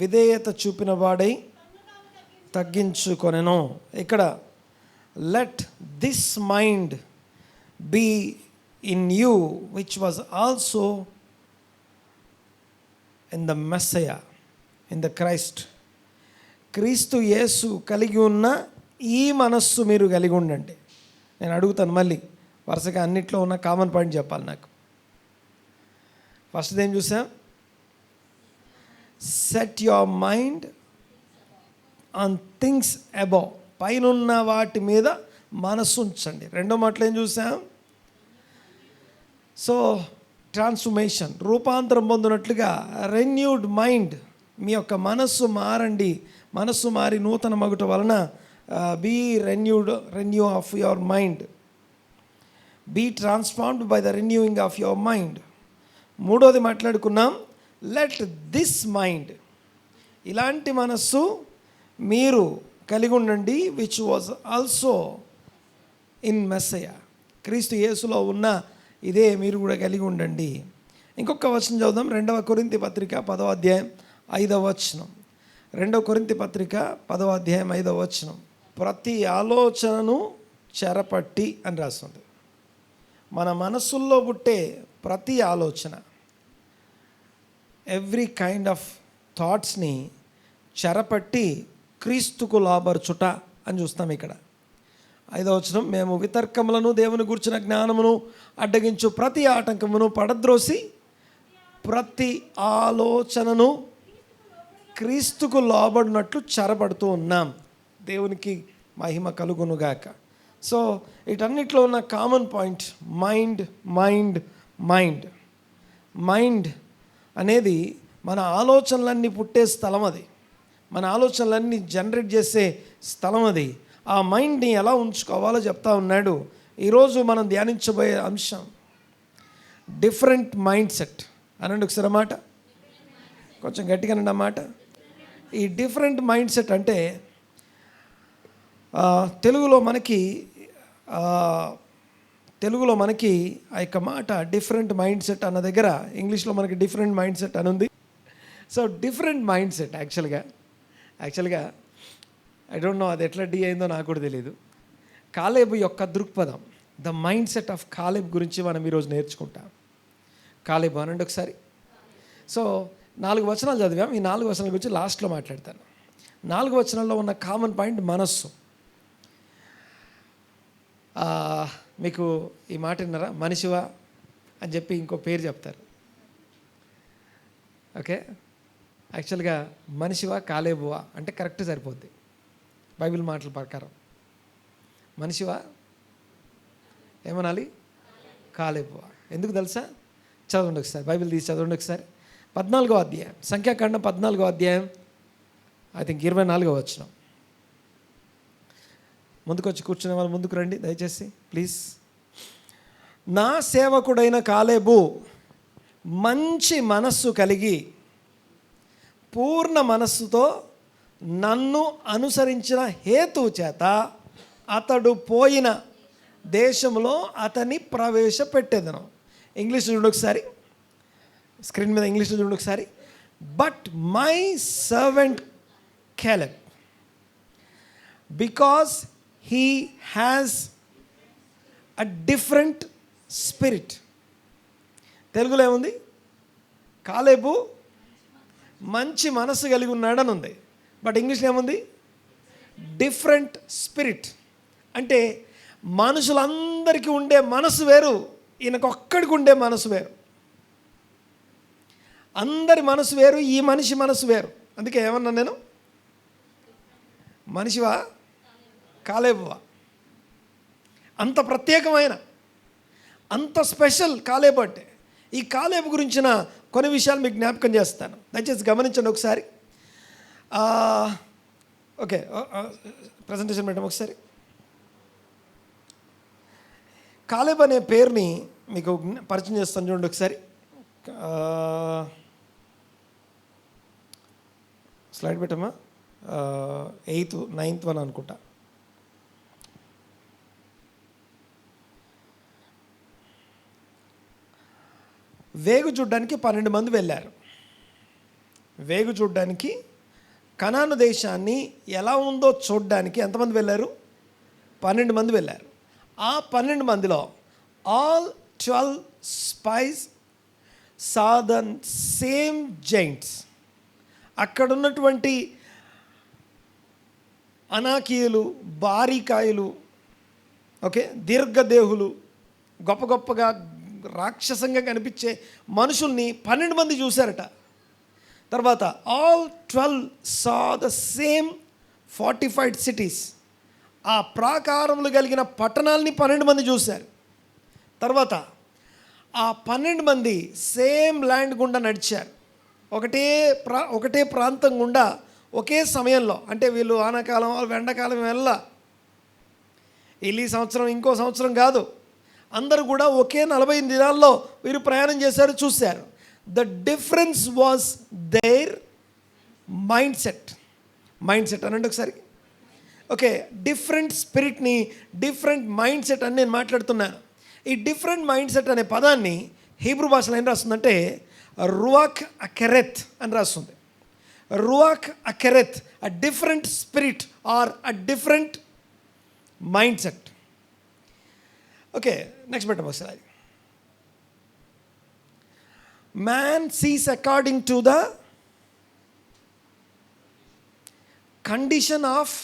విధేయత చూపిన వాడై తగ్గించుకొనెను. ఇక్కడ let this mind be in you which was also in the Messiah, in the Christ. క్రీస్తు యేసు కలిగి ఉన్న ఈ మనస్సు మీరు కలిగి ఉండండి. నేను అడుగుతాను మళ్ళీ వరుసగా అన్నిట్లో ఉన్న కామన్ పాయింట్ చెప్పాలి నాకు. ఫస్ట్ ఏం చూసాం? Set your mind on things above, పైనున్న వాటి మీద మనస్సు ఉంచండి. రెండో మాటలు ఏం చూసాం? సో ట్రాన్స్ఫర్మేషన్, రూపాంతరం పొందినట్లుగా రెన్యూడ్ మైండ్, మీ యొక్క మనస్సు మారండి. మనస్సు మారి నూతన మగుట వలన be renew of your mind, be transformed by the renewing of your mind. మూడోది మాట్లాడుకున్నాం, లెట్ దిస్ మైండ్, ఇలాంటి మనస్సు మీరు కలిగి ఉండండి, విచ్ వాజ్ ఆల్సో ఇన్ మెస్సయా, క్రీస్తు యేసులో ఉన్న ఇదే మీరు కూడా కలిగి ఉండండి. ఇంకొక వచనం చదువుదాం. 2 కొరింథీ పత్రిక 10వ అధ్యాయం 5వ వచనం. 2 కొరింథీ పత్రిక 10వ అధ్యాయం 5వ వచనం. ప్రతి ఆలోచనను చెరపట్టి అని రాస్తుంది. మన మనస్సుల్లో పుట్టే ప్రతి ఆలోచన, ఎవ్రీ కైండ్ ఆఫ్ థాట్స్ని చెరపట్టి క్రీస్తుకు లోబర్చుట అని చూస్తాం ఇక్కడ. 5వ వచనం, మేము వితర్కములను దేవుని గురించిన జ్ఞానమును అడ్డగించు ప్రతి ఆటంకమును పడద్రోసి ప్రతి ఆలోచనను క్రీస్తుకు లోబడినట్లు చెరబడుతూ ఉన్నాం. దేవునికి మహిమ కలుగునుగాక. సో వీటన్నిటిలో ఉన్న common point mind mind mind mind అనేది మన ఆలోచనలన్నీ పుట్టే స్థలం, అది మన ఆలోచనలన్నీ జనరేట్ చేసే స్థలం అది. ఆ మైండ్ని ఎలా ఉంచుకోవాలో చెప్తా ఉన్నాడు. ఈరోజు మనం ధ్యానించబోయే అంశం డిఫరెంట్ మైండ్ సెట్. అనండి ఒకసారి అన్నమాట, కొంచెం గట్టిగా అనండి అన్నమాట. ఈ డిఫరెంట్ మైండ్ సెట్ అంటే తెలుగులో మనకి ఆ యొక్క మాట డిఫరెంట్ మైండ్ సెట్ అన్న దగ్గర ఇంగ్లీష్లో మనకి డిఫరెంట్ మైండ్ సెట్ అని ఉంది. సో డిఫరెంట్ మైండ్ సెట్ యాక్చువల్గా ఐ డోంట్ నో అది ఎట్లా అయిందో నాకు కూడా తెలియదు. కాలేబు యొక్క దృక్పథం, the mind set of Caleb గురించి మనం ఈరోజు నేర్చుకుంటాం. కాలేబు అనండి ఒకసారి. సో 4 వచనాలు చదివాం. ఈ 4 వచనాల గురించి లాస్ట్లో మాట్లాడతాను. 4 వచనాల్లో ఉన్న కామన్ పాయింట్ మనస్సు. మీకు ఈ మాట విన్నారా? మనిషివా అని చెప్పి ఇంకో పేరు చెప్తారు. ఓకే, యాక్చువల్గా మనిషివా కాలేబువా అంటే కరెక్ట్ సరిపోద్ది బైబిల్ మాటల ప్రకారం. మనిషివా ఏమనాలి? కాలేబువా. ఎందుకు తెలుసా? చదవండి ఒకసారి, బైబిల్ తీసి చదవండి ఒకసారి. 14వ అధ్యాయం, సంఖ్యాకాండం 14వ అధ్యాయం, ఐ థింక్ 24వ వచనం. ముందుకు వచ్చి కూర్చునే వాళ్ళు ముందుకు రండి దయచేసి ప్లీజ్. నా సేవకుడైన కాలేబు మంచి మనస్సు కలిగి పూర్ణ మనస్సుతో నన్ను అనుసరించిన హేతువు చేత అతడు పోయిన దేశంలో అతన్ని ప్రవేశపెట్టేదను. ఇంగ్లీష్ చూడండి ఒకసారి, స్క్రీన్ మీద ఇంగ్లీష్లో చూడండి ఒకసారి. But my servant Caleb, because he has a different spirit. తెలుగులో ఏముంది? కాలేబు మంచి మనసు కలిగి ఉన్నాడని ఉంది. బట్ ఇంగ్లీష్లో ఏముంది? Different spirit. అంటే మనుషులందరికీ ఉండే మనసు వేరు, ఈయనకు ఒక్కడికి ఉండే మనసు వేరు. అందరి మనసు వేరు, ఈ మనిషి మనసు వేరు. అందుకే ఏమన్నా నేను, మనిషివా కాలేబువా? అంత ప్రత్యేకమైన, అంత స్పెషల్ కాలేబు అంటే. ఈ కాలేబు గురించిన కొన్ని విషయాలు మీకు జ్ఞాపకం చేస్తాను, దయచేసి గమనించండి ఒకసారి. ఓకే, ప్రజెంటేషన్ పెట్టాము ఒకసారి. కాలేబు అనే పేరుని మీకు పరిచయం చేస్తాను చూడండి ఒకసారి. స్లైడ్ పెట్టమ్మా. 8th 9th వన్ అనుకుంటా. వేగు చూడ్డానికి 12 మంది వెళ్ళారు. వేగు చూడడానికి, కనాను దేశాన్ని ఎలా ఉందో చూడడానికి ఎంతమంది వెళ్ళారు? 12 మంది వెళ్ళారు. ఆ 12 మందిలో all 12 spies saw the same giants. అక్కడ ఉన్నటువంటి అనాకీయులు, బారీకాయులు, ఓకే, దీర్ఘదేహులు, గొప్ప గొప్పగా రాక్షసంగా కనిపించే మనుషుల్ని 12 మంది చూశారట. తర్వాత all 12 saw the same fortified cities. ఆ ప్రాకారములు కలిగిన పట్టణాలని 12 మంది చూశారు. తర్వాత ఆ 12 మంది సేమ్ ల్యాండ్ గుండా నడిచారు. ఒకటే ప్రాంతం గుండా ఒకే సమయంలో. అంటే వీళ్ళు వానాకాలం, ఎండాకాలం వెళ్ళ, ఈ సంవత్సరం ఇంకో సంవత్సరం కాదు, అందరూ కూడా ఒకే 40 దినాల్లో వీరు ప్రయాణం చేశారు, చూశారు. The difference was their mindset అనండి ఒకసారి. ఓకే, డిఫరెంట్ స్పిరిట్ని, డిఫరెంట్ మైండ్ సెట్ అని నేను మాట్లాడుతున్నాను. ఈ డిఫరెంట్ మైండ్ సెట్ అనే పదాన్ని హీబ్రూ భాషలో ఏం రాస్తుందంటే రువాక్ అకెరెత్ అని రాస్తుంది. రువాక్ అకెరెత్, a different spirit or a different mindset. Okay, next పెట్టం ఒకసారి. Man sees according to the condition of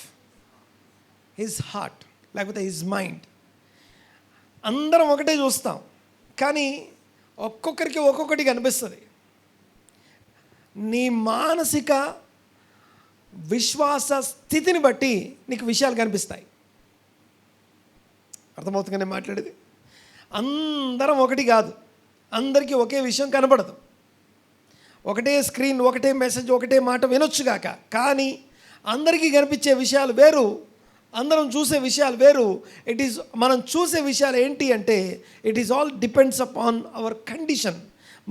his heart, లేకపోతే హిజ్ మైండ్. అందరం ఒకటే చూస్తాం, కానీ ఒక్కొక్కరికి ఒక్కొక్కటి కనిపిస్తుంది. నీ మానసిక విశ్వాస స్థితిని బట్టి నీకు విషయాలు కనిపిస్తాయి. అర్థమవుతుందా నేను మాట్లాడేది? అందరం ఒకటి కాదు, అందరికీ ఒకే విషయం కనబడదు. ఒకటే స్క్రీన్, ఒకటే మెసేజ్, ఒకటే మాట వినొచ్చుగాక, కానీ అందరికీ కనిపించే విషయాలు వేరు, అందరం చూసే విషయాలు వేరు. మనం చూసే విషయాలు ఏంటి అంటే it is all depends upon our condition.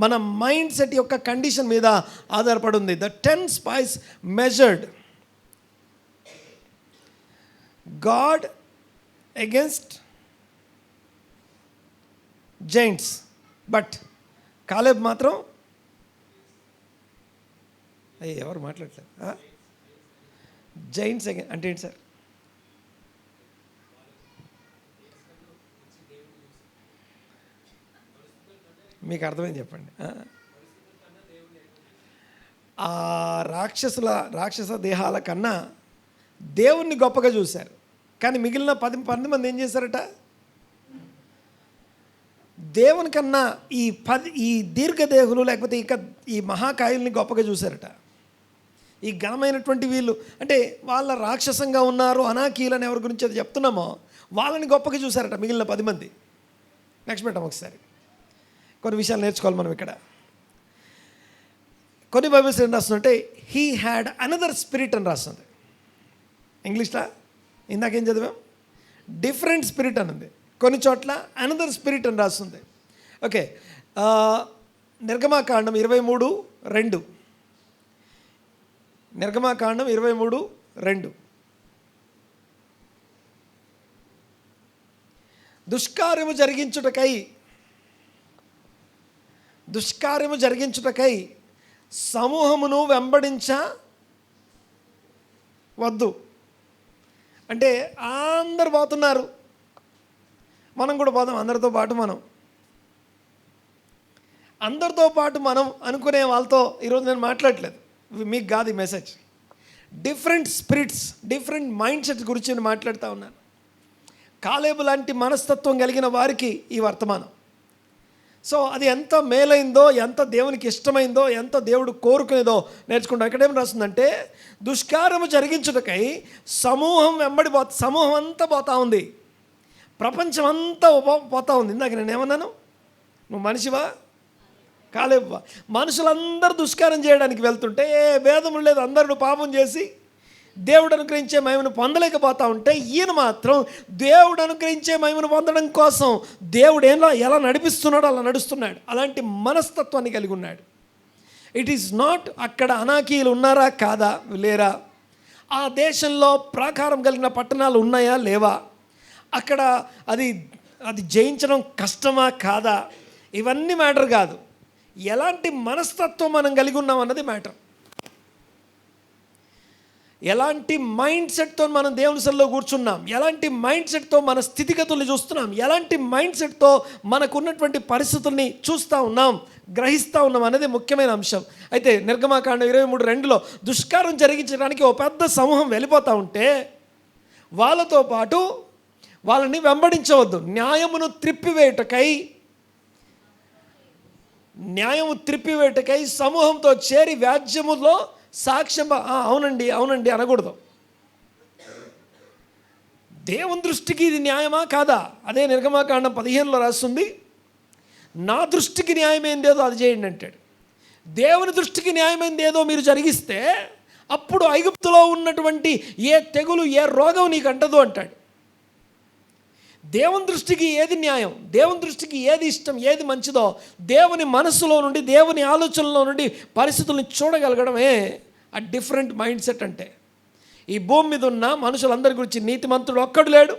మన మైండ్ సెట్ యొక్క కండిషన్ మీద ఆధారపడి ఉంది. The 10 spies measured God against Giants, but Caleb మాత్రం ఎవరు మాట్లాడలేదు. జైంట్స్ అంటే ఏంటి సార్? మీకు అర్థమైంది చెప్పండి. ఆ రాక్షస దేహాల కన్నా దేవుణ్ణి గొప్పగా చూశారు. కానీ మిగిలిన 10 మంది ఏం చేశారట? దేవుని కన్నా ఈ దీర్ఘదేహులు, లేకపోతే ఈ మహాకాయుల్ని గొప్పగా చూశారట. ఈ ఘనమైనటువంటి వీళ్ళు, అంటే వాళ్ళ రాక్షసంగా ఉన్నారు, అనాకీలని ఎవరి గురించి అది చెప్తున్నామో వాళ్ళని గొప్పగా చూశారట మిగిలిన 10 మంది. నెక్స్ట్ పెట్టాం ఒకసారి. కొన్ని విషయాలు నేర్చుకోవాలి మనం ఇక్కడ. కొన్ని బైబిల్స్ ఏం రాస్తుందంటే హీ హ్యాడ్ అనదర్ స్పిరిట్ అని రాస్తుంది. ఇంగ్లీష్లో ఇందాకేం చదివాం? డిఫరెంట్ స్పిరిట్ అని ఉంది. కొన్ని చోట్ల అనదర్ స్పిరిట్ అని రాస్తుంది. ఓకే, నిర్గమాకాండం 23:2. నిర్గమాకాండం 23:2. దుష్కార్యము జరిగించుటకై సమూహమును వెంబడించవద్దు. అంటే అందరు పోతున్నారు, మనం కూడా పోదాం. అందరితో పాటు మనం అనుకునే వాళ్ళతో ఈరోజు నేను మాట్లాడలేదు, మీకు కాదు ఈ message. Different spirits, different mind sets గురించి నేను మాట్లాడుతూ ఉన్నాను. కాలేబు లాంటి మనస్తత్వం కలిగిన వారికి ఈ వర్తమానం. సో అది ఎంత మేలైందో, ఎంత దేవునికి ఇష్టమైందో, ఎంత దేవుడు కోరుకునేదో నేర్చుకుంటాం. ఎక్కడేం రాస్తుందంటే దుష్కార్యము జరిగించుటకై సమూహం అంతా పోతా ఉంది, ప్రపంచం అంతా పోతా ఉంది. ఇందాక నేనేమన్నాను? నువ్వు మనిషివా కాలేవా? మనుషులందరూ దుష్కారం చేయడానికి వెళ్తుంటే ఏ భేదము లేదు, అందరూ పాపం చేసి దేవుడు అనుగ్రహించే మహిమను పొందలేకపోతా ఉంటే ఈయన మాత్రం దేవుడు అనుగ్రహించే మహిమను పొందడం కోసం దేవుడు ఎలా నడిపిస్తున్నాడో అలా నడుస్తున్నాడు. అలాంటి మనస్తత్వాన్ని కలిగి ఉన్నాడు. ఇట్ ఈస్ నాట్ అక్కడ అనాకీయులు ఉన్నారా కాదా లేరా, ఆ దేశంలో ప్రాకారం కలిగిన పట్టణాలు ఉన్నాయా లేవా, అక్కడ అది జయించడం కష్టమా కాదా, ఇవన్నీ మ్యాటర్ కాదు. ఎలాంటి మనస్తత్వం మనం కలిగి ఉన్నాం అన్నది మ్యాటర్. ఎలాంటి మైండ్ సెట్తో మనం దేవుని సన్నిధిలో కూర్చున్నాం, ఎలాంటి మైండ్ సెట్తో మన స్థితిగతుల్ని చూస్తున్నాం, ఎలాంటి మైండ్ సెట్తో మనకున్నటువంటి పరిస్థితుల్ని చూస్తూ ఉన్నాం, గ్రహిస్తూ ఉన్నాం అనేది ముఖ్యమైన అంశం. అయితే నిర్గమాకాండం 23:2 దుష్కారం జరిగించడానికి ఒక పెద్ద సమూహం వెళ్ళిపోతూ ఉంటే వాళ్ళతో పాటు వాళ్ళని వెంబడించవద్దు. న్యాయము త్రిప్పివేటకై సమూహంతో చేరి వ్యాజ్యములో సాక్ష్యం అవునండి అవునండి అనకూడదు. దేవుని దృష్టికి ఇది న్యాయమా కాదా? అదే నిర్గమాకాండం 15 రాస్తుంది, నా దృష్టికి న్యాయమైంది ఏదో అది చేయండి అంటాడు. దేవుని దృష్టికి న్యాయమైంది ఏదో మీరు జరిగిస్తే అప్పుడు ఐగుప్తులో ఉన్నటువంటి ఏ తెగులు ఏ రోగం నీకు అంటదు అంటాడు. దేవుని దృష్టికి ఏది న్యాయం, దేవుని దృష్టికి ఏది ఇష్టం, ఏది మంచిదో దేవుని మనసులో నుండి, దేవుని ఆలోచనలో నుండి పరిస్థితుల్ని చూడగలగడమే ఆ డిఫరెంట్ మైండ్ సెట్. అంటే ఈ భూమి మీద ఉన్న మనుషులందరి గురించి నీతిమంతుడు ఒక్కడు లేడు.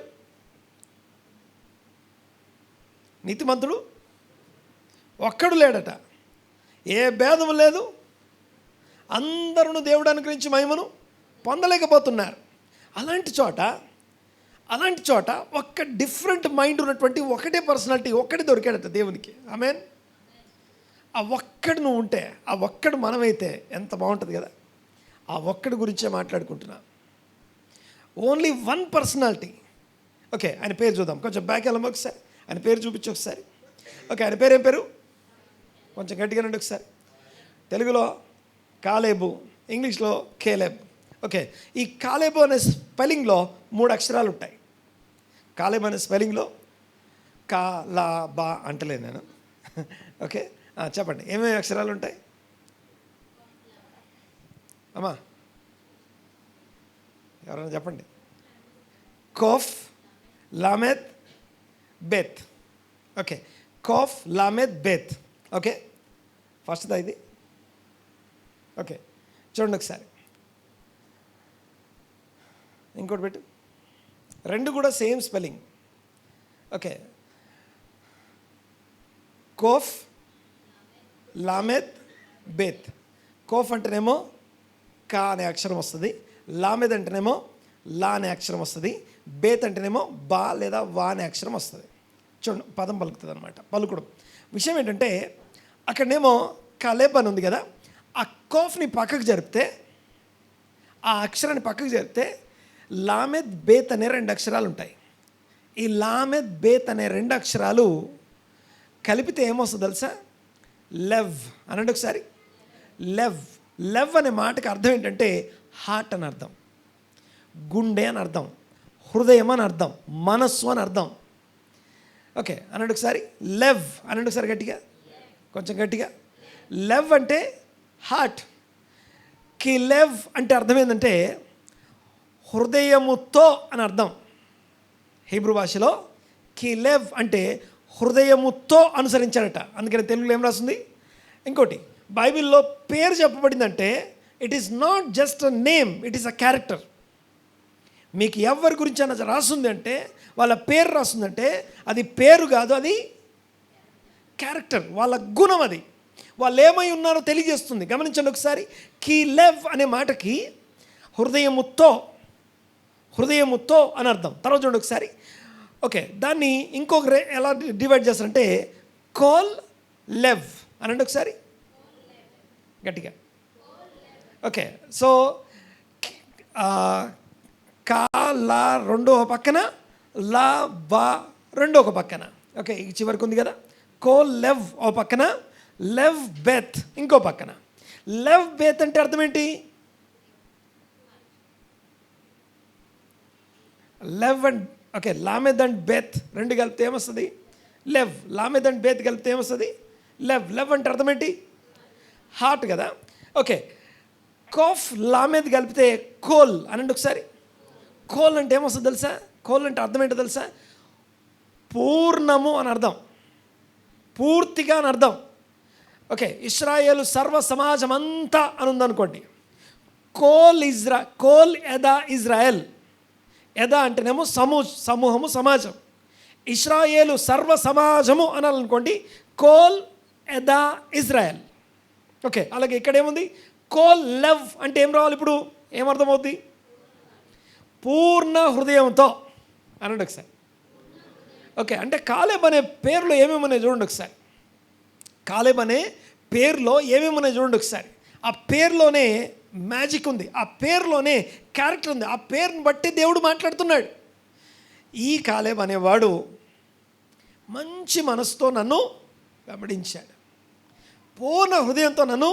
నీతిమంతుడు ఒక్కడు లేడట. ఏ భేదము లేదు. అందరూ దేవుడు అనుగ్రహించి మహిమను పొందలేకపోతున్నారు. అలాంటి చోట ఒక్క డిఫరెంట్ మైండ్ ఉన్నటువంటి ఒకటే పర్సనాలిటీ ఒక్కటి దొరికాడట దేవునికి. ఆమేన్. ఆ ఒక్కడు నువ్వు ఉంటే, ఆ ఒక్కడు మనమైతే ఎంత బాగుంటుంది కదా. ఆ ఒక్కడి గురించే మాట్లాడుకుంటున్నా. Only one personality. ఓకే, ఆయన పేరు చూద్దాం. కొంచెం బ్యాక్ వెళ్ళాము ఒకసారి. ఆయన పేరు చూపించు ఒకసారి. ఓకే, ఆయన పేరు ఏం పేరు? కొంచెం గట్టిగా రండి ఒకసారి. తెలుగులో కాలేబు, ఇంగ్లీష్లో కేలెబ్. ఓకే, ఈ కాలేబు అనే స్పెల్లింగ్లో 3 అక్షరాలు ఉంటాయి. కాలేబు అనే స్పెల్లింగ్లో కా లా బా అంటలేదు నేను. ఓకే, చెప్పండి ఏమేమి అక్షరాలు ఉంటాయి అమ్మా? ఎవరైనా చెప్పండి. కోఫ్, లామెద్, బెత్. Okay, కోఫ్, లామెద్, Beth. ఓకే, ఫస్ట్దా ఇది. ఓకే, చూడండి ఒకసారి. ఇంకోటి పెట్టు. 2 కూడా సేమ్ స్పెల్లింగ్. Okay, కోఫ్, లామెద్, Beth. కోఫ్ అంటేనేమో కా అనే అక్షరం వస్తుంది, లామెద్ అంటేనేమో లా అనే అక్షరం వస్తుంది, బేత్ అంటేనేమో బా లేదా వా అనే అక్షరం వస్తుంది. చూడండి, పదం పలుకుతుంది అనమాట, పలుకుడం. విషయం ఏంటంటే అక్కడనేమో కలేబ్ అని ఉంది కదా, ఆ కోఫ్ని పక్కకు జరిపితే, ఆ అక్షరాన్ని పక్కకు జరిపితే లామెద్ బేత్ అనే 2 అక్షరాలు ఉంటాయి. ఈ లామెద్ బేత్ అనే 2 అక్షరాలు కలిపితే ఏమొస్తుంది తెలుసా? లెవ్ అనండి ఒకసారి. లెవ్ అనే మాటకి అర్థం ఏంటంటే హార్ట్ అని అర్థం, గుండె అని అర్థం, హృదయం అని అర్థం, మనస్సు అని అర్థం. ఓకే, అనండి ఒకసారి. లెవ్ అనండి ఒకసారి గట్టిగా, కొంచెం గట్టిగా. లెవ్ అంటే హార్ట్. కిలెవ్ అంటే అర్థం ఏంటంటే హృదయముతో అని అర్థం. హీబ్రూ భాషలో కిలెవ్ అంటే హృదయముతో అనుసరించాడట. అందుకని తెలుగులో ఏం రాస్తుంది? ఇంకోటి, బైబిల్లో పేరు చెప్పబడిందంటే it is not just a name, it is a character. మీకు ఎవరి గురించి అన్న రాస్తుంది అంటే, వాళ్ళ పేరు రాస్తుందంటే అది పేరు కాదు, అది క్యారెక్టర్, వాళ్ళ గుణం. అది వాళ్ళు ఏమై ఉన్నారో తెలియజేస్తుంది. గమనించండి ఒకసారి. కిలెవ్ అనే మాటకి హృదయముతో అని అర్థం. తర్వాత చూడండి ఒకసారి. ఓకే, దాన్ని ఇంకొక ఎలా డివైడ్ చేస్తారంటే కోల్ లెవ్ అనండి ఒకసారి గట్టిగా. ఓకే, సో కా లా రెండో పక్కన, లా బా రెండో ఒక పక్కన. ఓకే, ఈ చివరికి ఉంది కదా. కోల్ లెవ్ ఓ పక్కన, లెవ్ బెత్ ఇంకో పక్కన. లెవ్ బెత్ అంటే అర్థం ఏంటి? లెవ్ అండ్ ఓకే, లామెద్ అండ్ బెత్ 2 కలిపితే ఏమొస్తుంది? లెవ్. లామెద్ అండ్ బెత్ కలిపితే ఏమొస్తుంది? లెవ్ అంటే అర్థం ఏంటి? హార్ట్ కదా. ఓకే, కోఫ్ లామెద్ కలిపితే కోల్ అనండి ఒకసారి. కోల్ అంటే ఏమొస్తుంది తెలుసా? కోల్ అంటే అర్థం ఏంటో తెలుసా? పూర్ణము అని అర్థం, పూర్తిగా అని అర్థం. ఓకే, ఇశ్రాయేలు సర్వ సమాజం అంతా అని ఉందనుకోండి. Coal ఎదా Israel. ఎదా అంటేనేమో సమూహము, సమాజం. ఇశ్రాయేలు సర్వ సమాజము అనాలనుకోండి, కోల్ ఎదా ఇజ్రాయెల్. ఓకే, అలాగే ఇక్కడ ఏముంది? కోల్ లెవ్ అంటే ఏం రావాలి ఇప్పుడు? ఏమర్థమవుతుంది? పూర్ణ హృదయంతో అనండి ఒకసారి. ఓకే, అంటే కాలేబ్ అనే పేరులో ఏమేమున్నాయి చూడండి ఒకసారి. కాలేబ్ అనే పేరులో ఏమేమున్నాయి చూడండి ఒకసారి. ఆ పేరులోనే మ్యాజిక్ ఉంది, ఆ పేరులోనే క్యారెక్టర్ ఉంది, ఆ పేరుని బట్టి దేవుడు మాట్లాడుతున్నాడు. ఈ కాలేబ్ అనేవాడు మంచి మనసుతో నన్ను వెంబడించాడు, పూర్ణ హృదయంతో నన్ను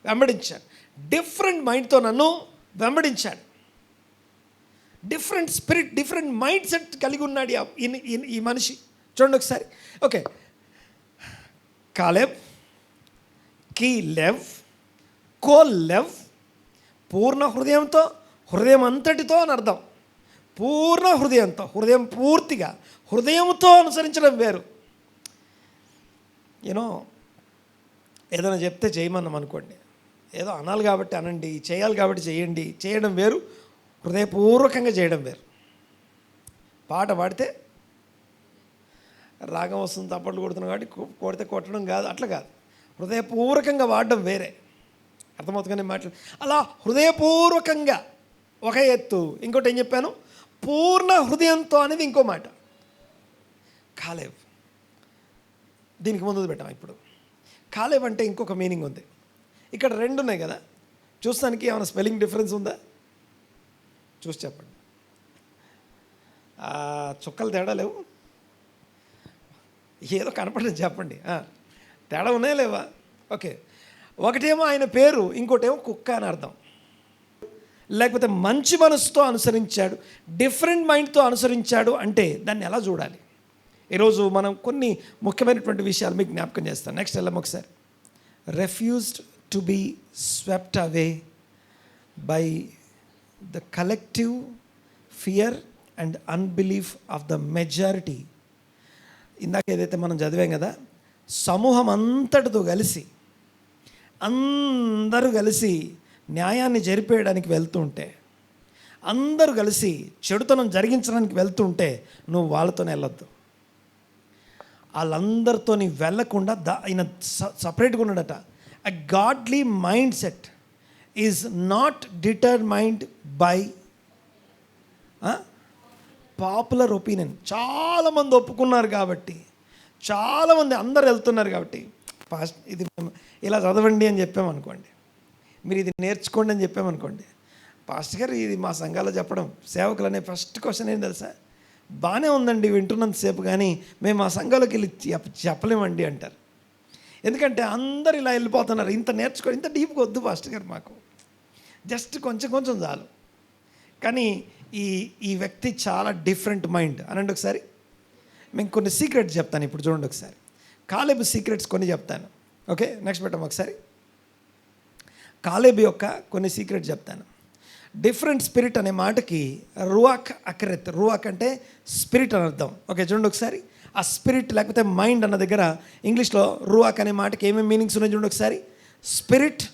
వెంబడించాడు, డిఫరెంట్ మైండ్తో నన్ను వెంబడించాడు, different spirit, different mindset కలిగి ఉన్నాడు ఈ మనిషి. చూడండి ఒకసారి. ఓకే, కాలేబ్, కీలెవ్, కోలెవ్, పూర్ణ హృదయంతో, హృదయం అంతటితో అని అర్థం. పూర్ణ హృదయంతో, హృదయం పూర్తిగా, హృదయంతో అనుసరించడం వేరు. యూనో ఏదైనా చెప్తే చేయమన్నాం అనుకోండి, ఏదో అనాలి కాబట్టి అనండి, చేయాలి కాబట్టి చేయండి, చేయడం వేరు, హృదయపూర్వకంగా చేయడం వేరు. పాట పాడితే రాగం వస్తుంది, తప్పట్లు కొడుతున్నాం కాబట్టి కొడితే కొట్టడం కాదు, అట్లా కాదు. హృదయపూర్వకంగా వాడడం వేరే. అర్థమవుతుందని మాట్లాడు. అలా హృదయపూర్వకంగా ఒక ఎత్తు, ఇంకోటి ఏం చెప్పాను, పూర్ణ హృదయంతో అనేది ఇంకో మాట. కాలేబ్, దీనికి ముందు పెట్టాం. ఇప్పుడు కాలేబ్ అంటే ఇంకొక మీనింగ్ ఉంది. ఇక్కడ రెండు ఉన్నాయి కదా, చూస్తానికి ఏమైనా స్పెల్లింగ్ డిఫరెన్స్ ఉందా? చూసి చెప్పండి. చుక్కలు తేడా లేవు, ఏదో కనపడలేదు చెప్పండి. తేడా ఉన్నాయా లేవా? ఓకే, ఒకటేమో ఆయన పేరు, ఇంకోటేమో కుక్క అని అర్థం. లేకపోతే మంచి మనసుతో అనుసరించాడు, డిఫరెంట్ మైండ్తో అనుసరించాడు అంటే దాన్ని ఎలా చూడాలి? ఈరోజు మనం కొన్ని ముఖ్యమైనటువంటి విషయాలు మీకు జ్ఞాపకం చేస్తాను. నెక్స్ట్ వెళ్ళాము ఒకసారి. Refused to be swept away by the collective fear and unbelief of the majority. ఇందాక ఏదైతే మనం చదివాం కదా, సమూహం అంతటితో కలిసి, అందరూ కలిసి న్యాయాన్ని జరిపేయడానికి వెళ్తుంటే, అందరూ కలిసి చెడుతనం జరిగించడానికి వెళ్తుంటే నువ్వు వాళ్ళతోనే వెళ్ళొద్దు. వాళ్ళందరితో వెళ్ళకుండా ఆయన సపరేట్గా ఉన్నాడట. అ godly mind set is not determined by popular opinion. చాలామంది ఒప్పుకున్నారు కాబట్టి, చాలామంది అందరు వెళ్తున్నారు కాబట్టి, పాస్ట్ ఇది ఇలా చదవండి అని చెప్పామనుకోండి, మీరు ఇది నేర్చుకోండి అని చెప్పామనుకోండి, పాస్టర్ గారు ఇది మా సంఘాల్లో చెప్పడం, సేవకులు అనే ఫస్ట్ క్వశ్చన్ ఏం తెలుసా, బాగానే ఉందండి వింటున్నంతసేపు, కానీ మేము మా సంఘాలకు వెళ్ళి చెప్పలేమండి అంటారు. ఎందుకంటే అందరు ఇలా వెళ్ళిపోతున్నారు. ఇంత నేర్చుకో, ఇంత డీప్గా వద్దు పాస్టర్ గారు, మాకు జస్ట్ కొంచెం కొంచెం చాలు. కానీ ఈ వ్యక్తి చాలా డిఫరెంట్ మైండ్. అనండి ఒకసారి. మేము కొన్ని సీక్రెట్స్ చెప్తాను ఇప్పుడు, చూడండి ఒకసారి. కాలేబ్ సీక్రెట్స్ కొన్ని చెప్తాను. ఓకే, నెక్స్ట్ పెట్టాము ఒకసారి. కాలేబ్ యొక్క కొన్ని సీక్రెట్స్ చెప్తాను. డిఫరెంట్ స్పిరిట్ అనే మాటకి రువాక్ అక్రెత్, రువాక్ అంటే స్పిరిట్ అని అర్థం. ఓకే, చూడండి ఒకసారి. ఆ స్పిరిట్ లేకపోతే మైండ్ అన్న దగ్గర ఇంగ్లీష్లో రువాక్ అనే మాటకి ఏమేమి మీనింగ్స్ ఉన్నాయి చూడండి ఒకసారి. Spirit,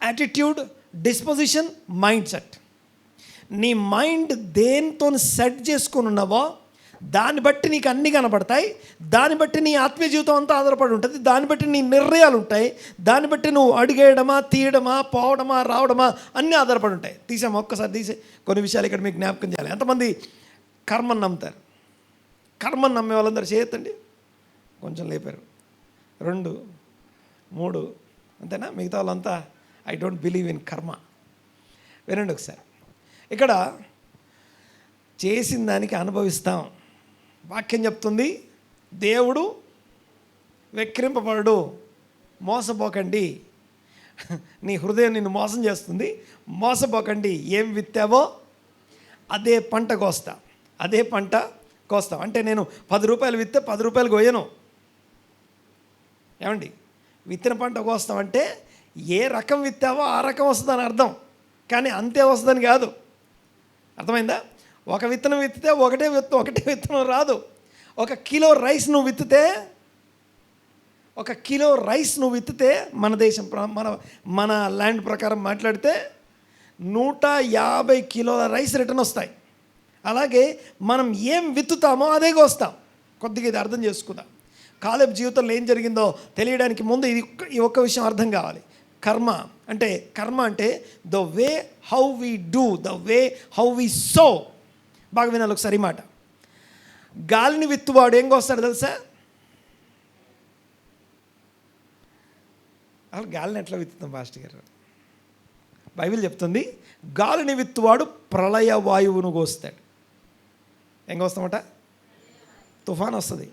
attitude, disposition, mind set. నీ మైండ్ దేంతో సెట్ చేసుకొని ఉన్నావో దాన్ని బట్టి నీకు అన్నీ కనపడతాయి, దాన్ని బట్టి నీ ఆత్మీయ జీవితం అంతా ఆధారపడి ఉంటుంది, దాన్ని బట్టి నీ నిర్ణయాలు ఉంటాయి, దాన్ని బట్టి నువ్వు అడిగేయడమా, తీయడమా, పోవడమా, రావడమా అన్నీ ఆధారపడి ఉంటాయి. తీసాము ఒక్కసారి తీసే కొన్ని విషయాలు ఇక్కడ మీకు జ్ఞాపకం చేయాలి. ఎంతమంది కర్మను నమ్ముతారు? కర్మను నమ్మే వాళ్ళందరూ చేయొద్దండి. కొంచెం లేపారు, 2, 3 అంతేనా? మిగతా వాళ్ళంతా I don't believe in karma. వినండి ఒకసారి. ఇక్కడ చేసిన దానికి అనుభవిస్తాం. వాక్యం చెప్తుంది, దేవుడు వెక్కిరింపబడు, మోసపోకండి. నీ హృదయం నిన్ను మోసం చేస్తుంది, మోసపోకండి. ఏం విత్తావో అదే పంట కోస్తా, అదే పంట కోస్తాం. అంటే నేను 10 రూపాయలు విత్తే 10 రూపాయలు కోయను. ఏమండి, విత్తిన పంట కోస్తామంటే ఏ రకం విత్తావో ఆ రకం వస్తుందని అర్థం, కానీ అంతే వస్తుందని కాదు. అర్థమైందా? ఒక విత్తనం విత్తితే ఒకటే విత్తనం రాదు. 1 కిలో రైస్ నువ్వు విత్తితే, 1 కిలో రైస్ నువ్వు విత్తితే, మన దేశం మన ల్యాండ్ ప్రకారం మాట్లాడితే 150 కిలోల రైస్ రిటర్న్ వస్తాయి. అలాగే మనం ఏం విత్తుతామో అదే కోస్తాం. కొద్దిగా ఇది అర్థం చేసుకుందాం. కాలేబ్ జీవితంలో ఏం జరిగిందో తెలియడానికి ముందు ఈ ఒక్క విషయం అర్థం కావాలి. కర్మ అంటే the way how we do, the way how we so. బాగా వినాలి ఒకసారి మాట. గాలిని విత్తువాడు ఏం కోస్తాడు తెలుసా? అసలు గాలిని ఎట్లా విత్తుతాం పాస్టర్ గారు? బైబిల్ చెప్తుంది గాలిని విత్తువాడు ప్రళయ వాయువును కోస్తాడు. ఏం కోస్తామట? తుఫాన్ వస్తుంది.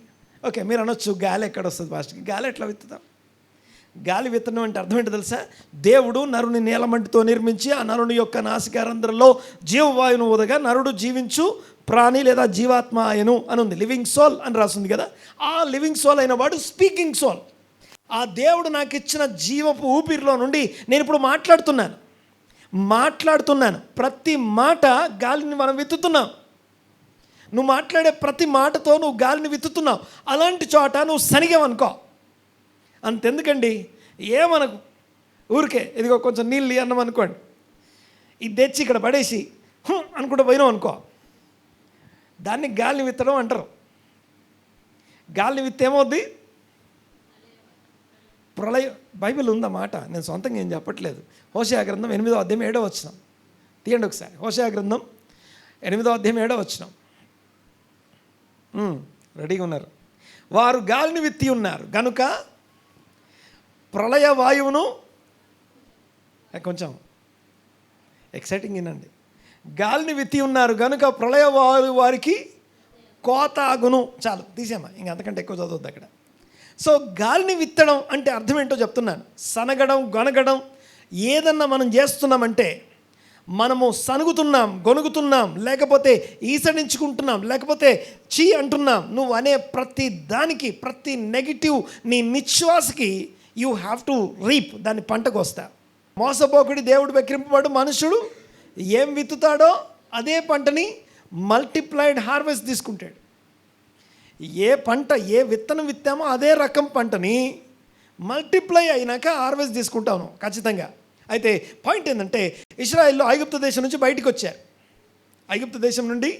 ఓకే, మీరు అనొచ్చు గాలి ఎక్కడ వస్తుంది పాస్టర్కి? గాలి ఎట్లా విత్తుతాం? గాలి విత్తనం అంటే అర్థం ఏంటో తెలుసా? దేవుడు నరుని నీలమంటితో నిర్మించి ఆ నరుని యొక్క నాసికారంధ్రంలో జీవవాయువును ఊదగా నరుడు జీవించు ప్రాణి లేదా జీవాత్మ ఆయను అని ఉంది. లివింగ్ సోల్ అని రాస్తుంది కదా. ఆ లివింగ్ సోల్ అయిన వాడు స్పీకింగ్ సోల్. ఆ దేవుడు నాకు ఇచ్చిన జీవపు ఊపిరిలో నుండి నేను ఇప్పుడు మాట్లాడుతున్నాను. ప్రతి మాట గాలిని మనం విత్తుతున్నాం. నువ్వు మాట్లాడే ప్రతి మాటతో నువ్వు గాలిని విత్తుతున్నావు. అలాంటి చోట నువ్వు సనిగావనుకో, అంతెందుకండి, ఏమనకు, ఊరికే ఇదిగో కొంచెం నీళ్ళు అన్నం అనుకోండి, ఇది తెచ్చి ఇక్కడ పడేసి అనుకుంటూ పోయినాం అనుకో, దాన్ని గాలిని విత్తడం అంటారు. గాలిని విత్తే ఏమవుద్ది? ప్రళయం. బైబిల్ ఉందన్నమాట, నేను సొంతంగా ఏం చెప్పట్లేదు. హోషేయ గ్రంథం 8వ అధ్యాయం 7వ వచనం తీయండి ఒకసారి. హోషేయ గ్రంథం 8వ అధ్యాయం 7వ వచనం. రెడీగా ఉన్నారు? వారు గాలిని విత్తి ఉన్నారు గనుక ప్రళయ వాయువును, కొంచెం ఎక్సైటింగ్ వినండి, గాలిని విత్తి ఉన్నారు కనుక ప్రళయ వాయువు వారికి కోత అగును. చాలు తీసేమా, ఇంక అంతకంటే ఎక్కువ చదవద్దు అక్కడ. సో గాలిని విత్తడం అంటే అర్థం ఏంటో చెప్తున్నాను. సనగడం, గొనగడం, ఏదన్నా మనం చేస్తున్నామంటే మనము సనుగుతున్నాం, గొనుగుతున్నాం, లేకపోతే ఈసడించుకుంటున్నాం, లేకపోతే చీ అంటున్నాం. నువ్వు అనే ప్రతి దానికి, ప్రతి నెగిటివ్ నీ నిశ్వాసకి యూ హ్యావ్ టు రీప్, దాన్ని పంటకు వస్తా. మోసపోకుడి, దేవుడు వెక్కిరింపబడు మనుషుడు ఏం విత్తుతాడో అదే పంటని మల్టిప్లైడ్ హార్వెస్ట్ తీసుకుంటాడు. ఏ పంట, ఏ విత్తనం విత్తామో అదే రకం పంటని మల్టిప్లై అయినాక హార్వెస్ట్ తీసుకుంటాను ఖచ్చితంగా. అయితే పాయింట్ ఏంటంటే, ఇశ్రాయేలు ఐగుప్తు దేశం నుంచి బయటికి వచ్చారు. ఐగుప్తు దేశం నుండి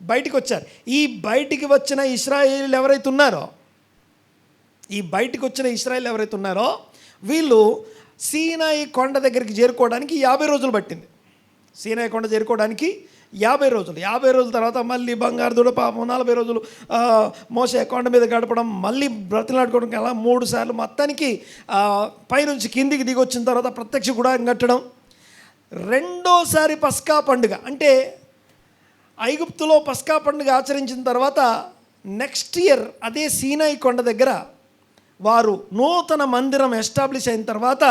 బయటికి వచ్చారు. ఈ బయటికి వచ్చిన ఇశ్రాయేలు ఎవరైతే ఉన్నారో, వీళ్ళు సీనాయి కొండ దగ్గరికి చేరుకోవడానికి 50 రోజులు పట్టింది. సీనాయి కొండ చేరుకోవడానికి 50 రోజులు. 50 రోజుల తర్వాత మళ్ళీ బంగారు దూడ పాపం 40 రోజులు మోసే కొండ మీద గడపడం, మళ్ళీ బ్రతిలాడుకోవడం, అలా 3 సార్లు మొత్తానికి పైనుంచి కిందికి దిగి వచ్చిన తర్వాత ప్రత్యక్ష గుడారం కట్టడం. రెండోసారి పస్కా పండుగ అంటే ఐగుప్తులో పస్కా పండుగ ఆచరించిన తర్వాత నెక్స్ట్ ఇయర్ అదే సీనాయి కొండ దగ్గర వారు నూతన మందిరం ఎస్టాబ్లిష్ అయిన తర్వాత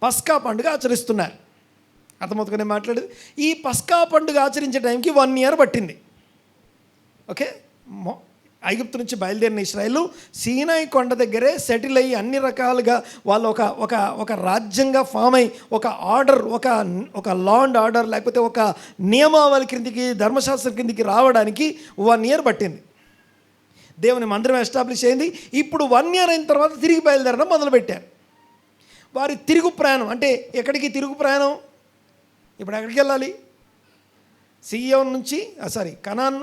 పస్కా పండుగ ఆచరిస్తున్నారు. అర్థమవుతుందని మాట్లాడేది. ఈ పస్కా పండుగ ఆచరించే టైంకి 1 year పట్టింది. ఓకే, ఐగుప్తు నుంచి బయలుదేరిన ఇశ్రాయేలు సీనాయి కొండ దగ్గరే సెటిల్ అయ్యి అన్ని రకాలుగా వాళ్ళు ఒక రాజ్యంగా ఫామ్ అయ్యి ఒక ఆర్డర్, ఒక లా అండ్ ఆర్డర్, లేకపోతే ఒక నియమావళి క్రిందికి, ధర్మశాస్త్రం కిందికి రావడానికి 1 year పట్టింది. దేవుని మందిరం ఎస్టాబ్లిష్ అయింది. ఇప్పుడు 1 year అయిన తర్వాత తిరిగి బయలుదేరడం మొదలుపెట్టారు. వారి తిరుగు ప్రయాణం అంటే ఎక్కడికి తిరుగు ప్రయాణం? ఇప్పుడు ఎక్కడికి వెళ్ళాలి? సియోన్ నుంచి కనాన్,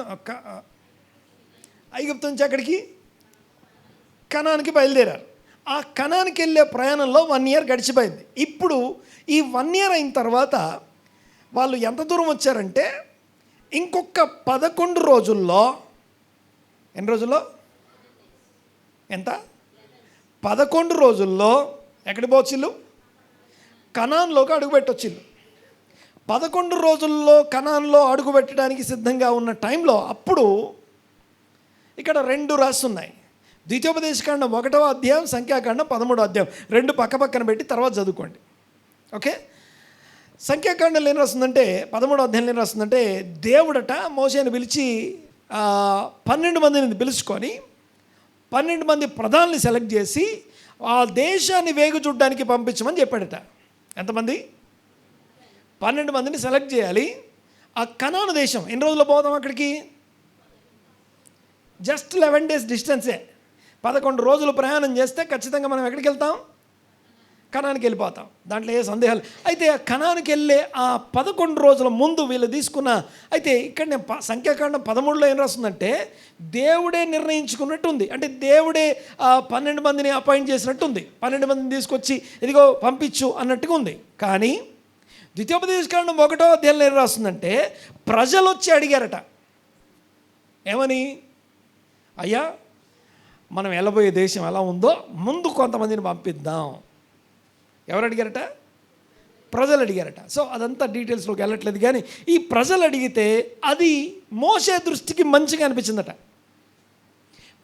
ఐగుప్తు నుంచి ఎక్కడికి? కనాన్కి బయలుదేరారు. ఆ కనాన్కి వెళ్ళే ప్రయాణంలో 1 year గడిచిపోయింది. ఇప్పుడు ఈ 1 year అయిన తర్వాత వాళ్ళు ఎంత దూరం వచ్చారంటే ఇంకొక 11 రోజుల్లో, ఎన్ని రోజుల్లో? ఎంత? 11 రోజుల్లో ఎక్కడికి పోవచ్చిల్లు? కనాన్లోకి అడుగుపెట్టొచ్చిల్లు. 11 రోజుల్లో కనాన్లో అడుగు పెట్టడానికి సిద్ధంగా ఉన్న టైంలో అప్పుడు ఇక్కడ 2 రాస్తున్నాయి. ద్వితీయోపదేశకాండం 1వ అధ్యాయం, సంఖ్యాకాండం 13వ అధ్యాయం, 2 పక్కన పెట్టి తర్వాత చదువుకోండి. ఓకే, సంఖ్యాకాండంలో ఏం రాస్తుందంటే, 13వ అధ్యాయంలో ఏం రాస్తుందంటే, దేవుడట మోషేని పిలిచి 12 మందిని పిలుచుకొని 12 మంది ప్రధానుల్ని సెలెక్ట్ చేసి ఆ దేశాన్ని వేగు చూడడానికి పంపించమని చెప్పాడట. ఎంతమంది? 12 మందిని సెలెక్ట్ చేయాలి. ఆ కనాను దేశం ఎన్ని రోజుల్లో పోదాం అక్కడికి? Just 11 days డిస్టెన్సే. 11 రోజులు ప్రయాణం చేస్తే ఖచ్చితంగా మనం ఎక్కడికి వెళ్తాం? కనానికి వెళ్ళిపోతాం, దాంట్లో ఏ సందేహాలు. అయితే ఆ కనానికి వెళ్ళే ఆ 11 రోజుల ముందు వీళ్ళు తీసుకున్న, అయితే ఇక్కడ నేను సంఖ్యాకాండం 13లో ఏం రాస్తుందంటే దేవుడే నిర్ణయించుకున్నట్టుంది. అంటే దేవుడే 12 మందిని అపాయింట్ చేసినట్టుంది. 12 మందిని తీసుకొచ్చి ఇదిగో పంపించు అన్నట్టుగా ఉంది. కానీ ద్వితీయోపదేశకాండం 1వ అధ్యాయంలో ఏం రాస్తుందంటే ప్రజలు వచ్చి అడిగారట. ఏమని? అయ్యా, మనం వెళ్ళబోయే దేశం ఎలా ఉందో ముందు కొంతమందిని పంపిద్దాం. ఎవరు అడిగారట? ప్రజలు అడిగారట. సో అదంతా డీటెయిల్స్లోకి వెళ్ళట్లేదు, కానీ ఈ ప్రజలు అడిగితే అది మోషే దృష్టికి మంచిగా అనిపించిందట.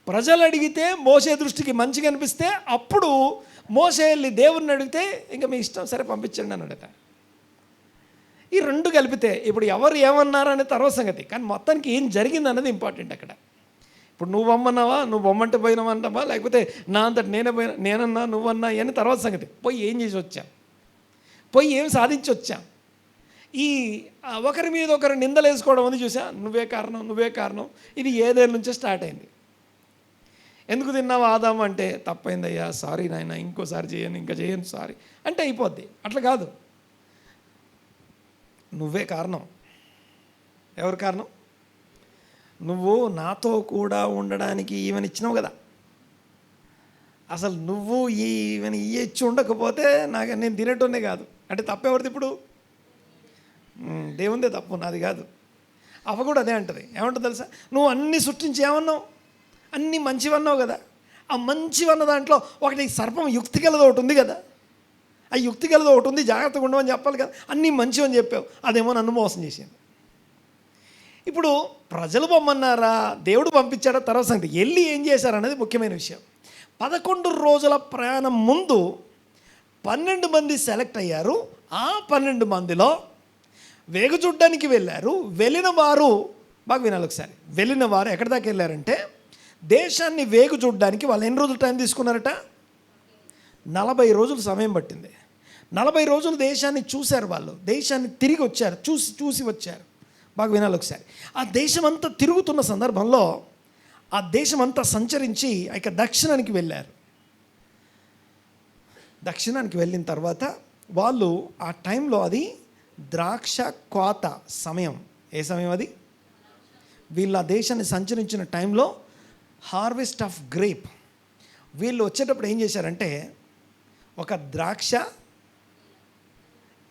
ప్రజలు అడిగితే మోషే దృష్టికి మంచిగా అనిపిస్తే అప్పుడు మోషే వెళ్ళి దేవుడిని అడిగితే ఇంకా మీ ఇష్టం, సరే పంపించండి అన్నాడట. ఈ రెండు కలిపితే ఇప్పుడు ఎవరు ఏమన్నారనే తర్వాత సంగతి, కానీ మొత్తానికి ఏం జరిగింది అన్నది ఇంపార్టెంట్ అక్కడ. ఇప్పుడు నువ్వు బొమ్మన్నావా, నువ్వు బొమ్మంటే పోయినావంటావా, లేకపోతే నా అంతటి నేనన్నా నువ్వన్నా అని తర్వాత సంగతి. పోయి ఏం చేసి వచ్చాం, పోయి ఏం సాధించి వచ్చాం. ఈ ఒకరి మీద ఒకరు నిందలు వేసుకోవడం అని చూసా, నువ్వే కారణం. ఇది ఏదేళ్ళ నుంచే స్టార్ట్ అయింది. ఎందుకు తిన్నావు ఆదాము అంటే, తప్పైందయ్యా, సారీ నాయన, ఇంకోసారి చేయను సారీ అంటే అయిపోద్ది. అట్లా కాదు, నువ్వే కారణం. ఎవరు కారణం? నువ్వు నాతో కూడా ఉండడానికి ఈవెన్ ఇచ్చినావు కదా. అసలు నువ్వు ఈవెన్ ఇచ్చి ఉండకపోతే నేను తినేటోనే కాదు అంటే తప్పెవరిది? ఇప్పుడు దేవుందే తప్పు, నాది కాదు. అవ కూడా అదే అంటది. ఏమంటుంది తెలుసా? నువ్వు అన్నీ సృష్టించి ఏమన్నావు? అన్నీ మంచివన్నావు కదా. ఆ మంచివన్న దాంట్లో ఒకటి సర్పం యుక్తిగలది ఒకటి ఉంది కదా. ఆ యుక్తిగలది ఒకటి ఉంది, జాగ్రత్తగా ఉండమని చెప్పాలి కదా. అన్నీ మంచివని చెప్పావు, అదేమో నన్ను మోసం చేసింది. ఇప్పుడు ప్రజలు పొమ్మన్నారా, దేవుడు పంపించాడా తర్వాత సంగతి. వెళ్ళి ఏం చేశారనేది ముఖ్యమైన విషయం. 11 రోజుల ప్రయాణం ముందు 12 మంది సెలెక్ట్ అయ్యారు. ఆ 12 మందిలో వేగు చూడ్డానికి వెళ్ళారు. వెళ్ళిన వారు, బాగా వినాలి ఒకసారి, వెళ్ళిన వారు ఎక్కడి దాకా వెళ్ళారంటే దేశాన్ని వేగు చూడ్డానికి వాళ్ళు ఎన్ని రోజులు టైం తీసుకున్నారట? 40 రోజులు సమయం పట్టింది. 40 రోజులు దేశాన్ని చూశారు వాళ్ళు. దేశాన్ని తిరిగి వచ్చారు, చూసి వచ్చారు. బాగా వినాలి ఒకసారి. ఆ దేశమంతా తిరుగుతున్న సందర్భంలో ఆ దేశమంతా సంచరించి ఇక దక్షిణానికి వెళ్ళారు. దక్షిణానికి వెళ్ళిన తర్వాత వాళ్ళు ఆ టైంలో, అది ద్రాక్ష కోత సమయం. ఏ సమయం అది? వీళ్ళు ఆ దేశాన్ని సంచరించిన టైంలో హార్వెస్ట్ ఆఫ్ గ్రేప్. వీళ్ళు వచ్చేటప్పుడు ఏం చేశారంటే ఒక ద్రాక్ష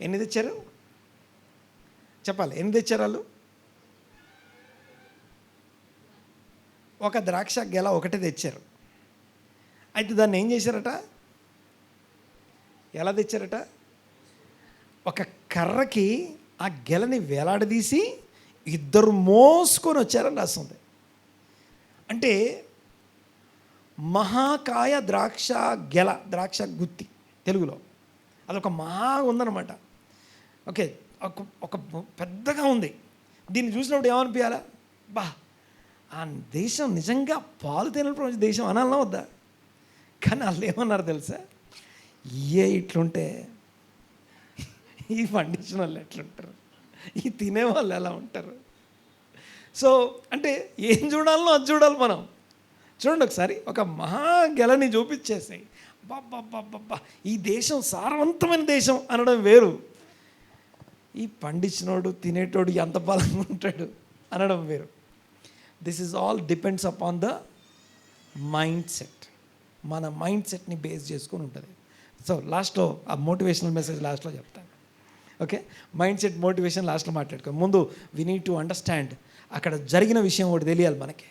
ఎన్ని తెచ్చారు చెప్పాలి? ఎన్ని తెచ్చారు వాళ్ళు? ఒక ద్రాక్ష గెల ఒకటే తెచ్చారు. అయితే దాన్ని ఏం చేశారట? ఎలా తెచ్చారట? ఒక కర్రకి ఆ గెలని వేలాడదీసి ఇద్దరు మోసుకొని వచ్చారని రాస్తుంది. అంటే మహాకాయ ద్రాక్ష గెల, ద్రాక్ష గుత్తి తెలుగులో, అదొక మహా ఉందన్నమాట. ఓకే, ఒక పెద్దగా ఉంది. దీన్ని చూసినప్పుడు ఏమనిపించాలా? బా, ఆ దేశం నిజంగా పాలు తేనెల దేశం అనాలన్నా వద్దా? కానీ వాళ్ళు ఏమన్నారు తెలుసా? ఇట్లుంటే ఈ పండించిన వాళ్ళు ఎట్లుంటారు, ఈ తినేవాళ్ళు ఎలా ఉంటారు? సో అంటే ఏం చూడాలనో అది చూడాలి మనం. చూడండి ఒకసారి, ఒక మహాగెలని చూపించేసాయి. బాబ్బా, ఈ దేశం సారవంతమైన దేశం అనడం వేరు, ఈ పండించినోడు తినేటోడు ఎంత బలంగా ఉంటాడు అనడం వేరు. This is all depends upon the mind set. మన మైండ్ సెట్ని బేస్ చేసుకొని ఉంటుంది. సో లాస్ట్లో ఆ మోటివేషనల్ మెసేజ్ లాస్ట్లో చెప్తాను. ఓకే, మైండ్ సెట్ మోటివేషన్ లాస్ట్లో మాట్లాడుకో. ముందు వీ నీడ్ టు అండర్స్టాండ్ అక్కడ జరిగిన విషయం ఒకటి తెలియాలి మనకి.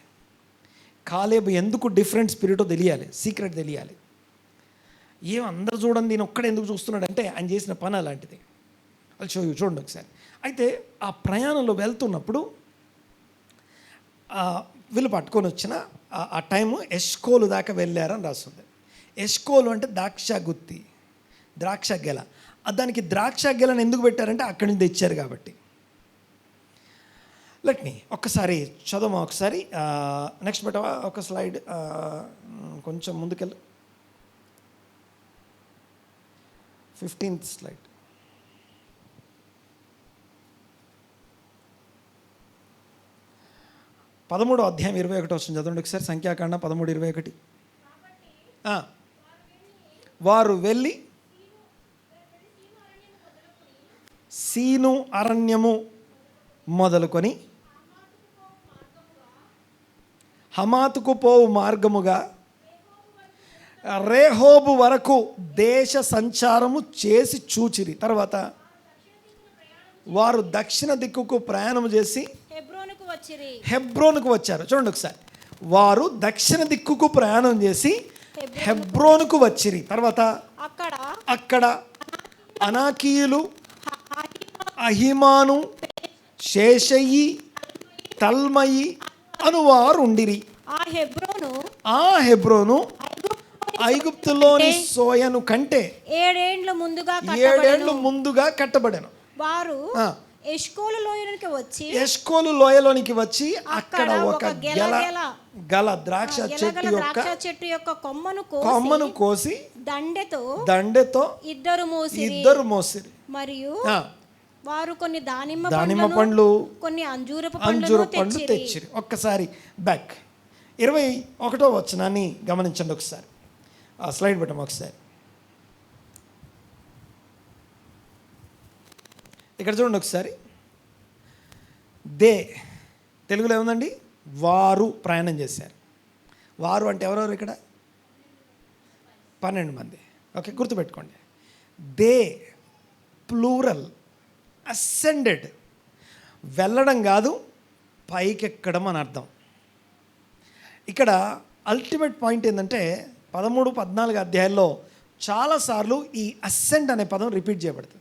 కాలేబు ఎందుకు డిఫరెంట్ స్పిరిటో తెలియాలి, సీక్రెట్ తెలియాలి. అందరూ చూడండి, నేను ఒక్కడ ఎందుకు చూస్తున్నాడు అంటే ఆయన చేసిన పని అలాంటిది. అది చూడండి ఒకసారి. అయితే ఆ ప్రయాణంలో వెళ్తున్నప్పుడు వీళ్ళు పట్టుకొని వచ్చిన ఆ టైము ఎష్కోలు దాకా వెళ్ళారని రాస్తుంది. ఎష్కోలు అంటే ద్రాక్ష గుత్తి, ద్రాక్ష గెల. దానికి ద్రాక్ష గెలను ఎందుకు పెట్టారంటే అక్కడి నుంచి తెచ్చారు కాబట్టి. లెట్ మీ ఒక్కసారి చదవమా ఒకసారి. నెక్స్ట్ పెట్టవా ఒక స్లైడ్, కొంచెం ముందుకెళ్ళు, 15th స్లైడ్. పదమూడో అధ్యాయం 21 వస్తుంది, చదవండి ఒకసారి. సంఖ్యాకాండం 13:21. వారు వెళ్ళి సీను అరణ్యము మొదలుకొని హమాతుకు పోవు మార్గముగా రేహోబు వరకు దేశ సంచారము చేసి చూచిరి. తర్వాత వారు దక్షిణ దిక్కుకు ప్రయాణం చేసి హెబ్రోనుకు వచ్చారు. చూడండి ఒకసారి, వారు దక్షిణ దిక్కుకు ప్రయాణం చేసి హెబ్రోనుకు వచ్చిరి. తర్వాత అక్కడ అనాకీయులు, అహిమాను, శేషయి, తల్మయి అనువారు ఉండిరి. ఆ హెబ్రోను ఐగుప్తులోని సోయను కంటే 7 ఏళ్లు ముందుగా కట్టబడెను. వారు ఎష్కోలు లోయలోనికి వచ్చి అక్కడ ఒక గల ద్రాక్ష చెట్టు యొక్క కొమ్మను కోసి దండెతో ఇద్దరు మోసిరి. మరియు వారు కొన్ని దానిమ్మ పండ్లు, కొన్ని అంజూరపు పండ్లు తెచ్చిరి. ఒక్కసారి బ్యాక్ 21వ వచనాన్ని గమనించండి ఒకసారి. ఆ స్లైడ్ పెట్టాము ఒకసారి. ఇక్కడ చూడండి ఒకసారి. తెలుగులో ఏముందండి? వారు ప్రయాణం చేశారు. వారు అంటే ఎవరెవరు ఇక్కడ? 12 మంది. ఓకే, గుర్తుపెట్టుకోండి. They plural, ascended. వెళ్ళడం కాదు, పైకెక్కడం అని అర్థం. ఇక్కడ అల్టిమేట్ పాయింట్ ఏంటంటే 13, 14 అధ్యాయాల్లో చాలాసార్లు ఈ అసెండ్ అనే పదం రిపీట్ చేయబడుతుంది.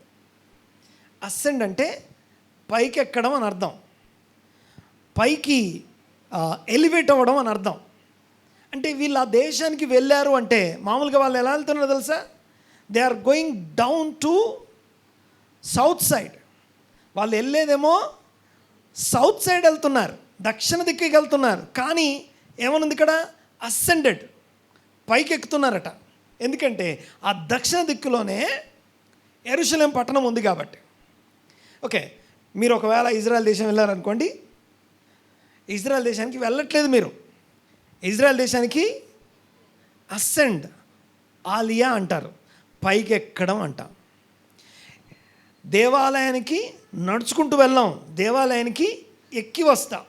అసెండ్ అంటే పైకి ఎక్కడం అని అర్థం, పైకి ఎలివేట్ అవ్వడం అని అర్థం. అంటే వీళ్ళు ఆ దేశానికి వెళ్ళారు అంటే మామూలుగా వాళ్ళు ఎలా వెళ్తున్నారో తెలుసా? They are going down to south side. వాళ్ళు వెళ్ళేదేమో సౌత్ సైడ్ వెళ్తున్నారు, దక్షిణ దిక్కుకి వెళ్తున్నారు. కానీ ఏమనుంది ఇక్కడ? అసెండెడ్, పైకి ఎక్కుతున్నారట. ఎందుకంటే ఆ దక్షిణ దిక్కులోనే యెరూషలేం పట్టణం ఉంది కాబట్టి. ఓకే, మీరు ఒకవేళ ఇజ్రాయెల్ దేశం వెళ్ళారనుకోండి, ఇజ్రాయెల్ దేశానికి వెళ్ళట్లేదు మీరు. ఇజ్రాయెల్ దేశానికి అసెండ్, ఆలియా అంటారు, పైకి ఎక్కడం అంటాం. దేవాలయానికి నడుచుకుంటూ వెళ్ళాం, దేవాలయానికి ఎక్కి వస్తాం.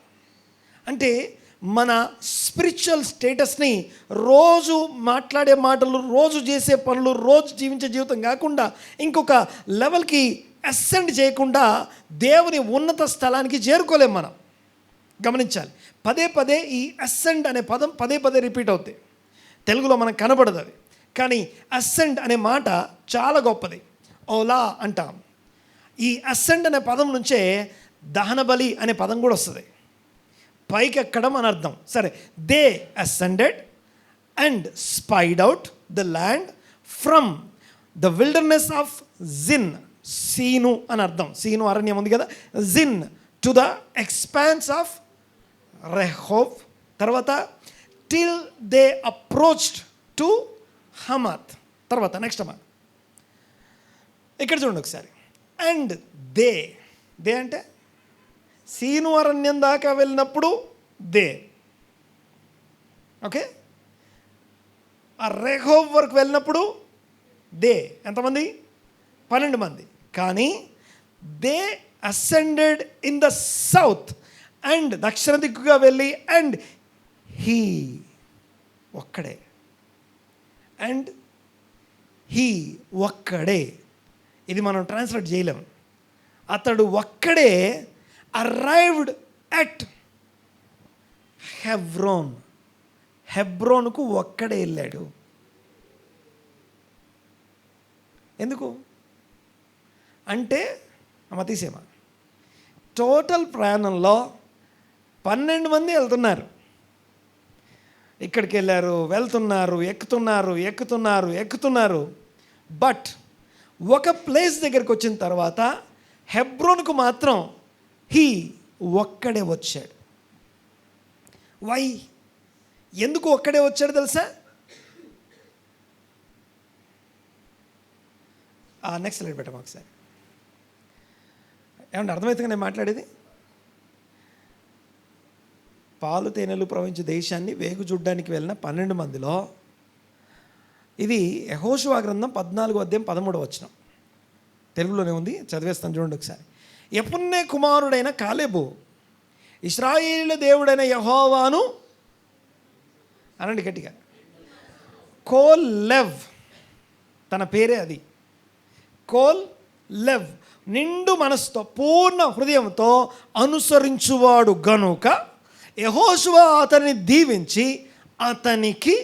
అంటే మన స్పిరిచువల్ స్టేటస్ని రోజు మాట్లాడే మాటలు, రోజు చేసే పనులు, రోజు జీవించే జీవితం కాకుండా ఇంకొక లెవెల్కి అసెండ్ చేయకుండా దేవుని ఉన్నత స్థలానికి చేరుకోలేం మనం. గమనించాలి. పదే ఈ అసెండ్ అనే పదం పదే రిపీట్ అవుతాయి. తెలుగులో మనకు కనబడదు అది, కానీ అసెండ్ అనే మాట చాలా గొప్పది. ఓలా అంటాం. ఈ అసెండ్ అనే పదం నుంచే దహన బలి అనే పదం కూడా వస్తుంది, పైకి ఎక్కడం అని అర్థం. సరే, they ascended and spied out the land from the wilderness of Zin. సీను అని అర్థం, సీను అరణ్యం ఉంది కదా, Zin to the expanse of Rehov. తర్వాత till they approached to Hamath. తర్వాత నెక్స్ట్ అమ్మా ఇక్కడ చూడండి ఒకసారి. అండ్ దే అంటే సీను అరణ్యం దాకా వెళ్ళినప్పుడు దే. ఓకే, ఆ రెహోవ్ వరకు వెళ్ళినప్పుడు దే. ఎంతమంది? 12 మంది. కానీ they ascended in the south and దక్షిణ దిక్కుగా వెళ్ళి అండ్ హీ ఒక్కడే, అండ్ హీ ఒక్కడే. ఇది మనం ట్రాన్స్లేట్ చేయలేం. అతడు ఒక్కడే అరైవ్డ్ అట్ హెబ్రోన్. హెబ్రోన్కు ఒక్కడే వెళ్ళాడు. ఎందుకు అంటే అమ్మ తీసేమా, టోటల్ ప్రయాణంలో 12 మంది వెళ్తున్నారు. ఇక్కడికి వెళ్ళారు, వెళ్తున్నారు, ఎక్కుతున్నారు. బట్ ఒక ప్లేస్ దగ్గరికి వచ్చిన తర్వాత హెబ్రోన్కు మాత్రం హీ ఒక్కడే వచ్చాడు. వై? ఎందుకు ఒక్కడే వచ్చాడు తెలుసా? నెక్స్ట్ స్లైడ్ పెట్టాము ఒకసారి. ఏమంటే అర్థమవుతుంది నేను మాట్లాడేది? పాలు తేనెలు ప్రవహించే దేశాన్ని వేగు చూడ్డానికి వెళ్ళిన 12 మందిలో ఇది యెహోషువ గ్రంథం 14వ అధ్యాయం 13వ వచనం. తెలుగులోనే ఉంది, చదివేస్తాను చూడండి ఒకసారి. యెఫున్నె కుమారుడైన కాలేబు ఇశ్రాయేలీయుల దేవుడైన యెహోవాను అనండి గట్టిగా. కోల్ లెవ్, తన పేరే అది. కోల్ లెవ్, నిండు మనసుతో పూర్ణ హృదయంతో అనుసరించువాడు గనుక యెహోషువ అతన్ని దీవించి అతనికి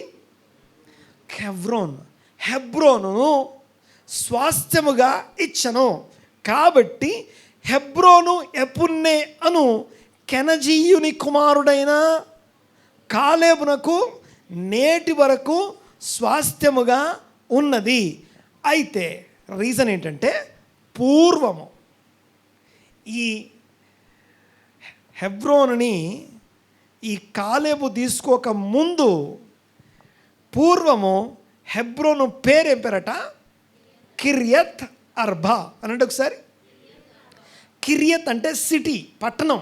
హెబ్రోనును స్వాస్థ్యముగా ఇచ్చను. కాబట్టి హెబ్రోను ఎపున్నే అను కెనజీయుని కుమారుడైన కాలేబునకు నేటి వరకు స్వాస్థ్యముగా ఉన్నది. అయితే రీజన్ ఏంటంటే పూర్వము ఈ హెబ్రోనుని ఈ కాలేబు తీసుకోక ముందు పూర్వము హెబ్రోను పేరు ఏం పేరట? కిర్యత్ అర్బా అనంటే ఒకసారి. కిర్యత్ అంటే సిటీ, పట్టణం.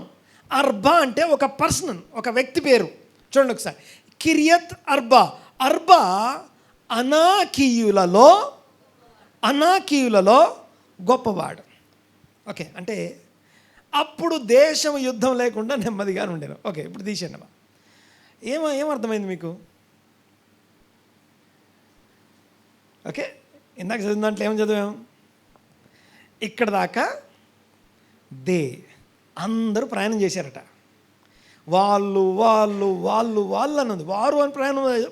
అర్బా అంటే ఒక పర్సన్, ఒక వ్యక్తి పేరు. చూడండి ఒకసారి, కిర్యత్ అర్బా. అర్బా అనాకీయులలో గొప్పవాడు. ఓకే, అంటే అప్పుడు దేశం యుద్ధం లేకుండా నెమ్మదిగా ఉండేది. ఓకే, ఇప్పుడు తీసేయండి అమ్మా. ఏమర్థమైంది మీకు? ఓకే, ఇందాక చదివిన దాంట్లో ఏమని చదివాం? ఇక్కడ దాకా అందరూ ప్రయాణం చేశారట. వాళ్ళు అని ఉంది.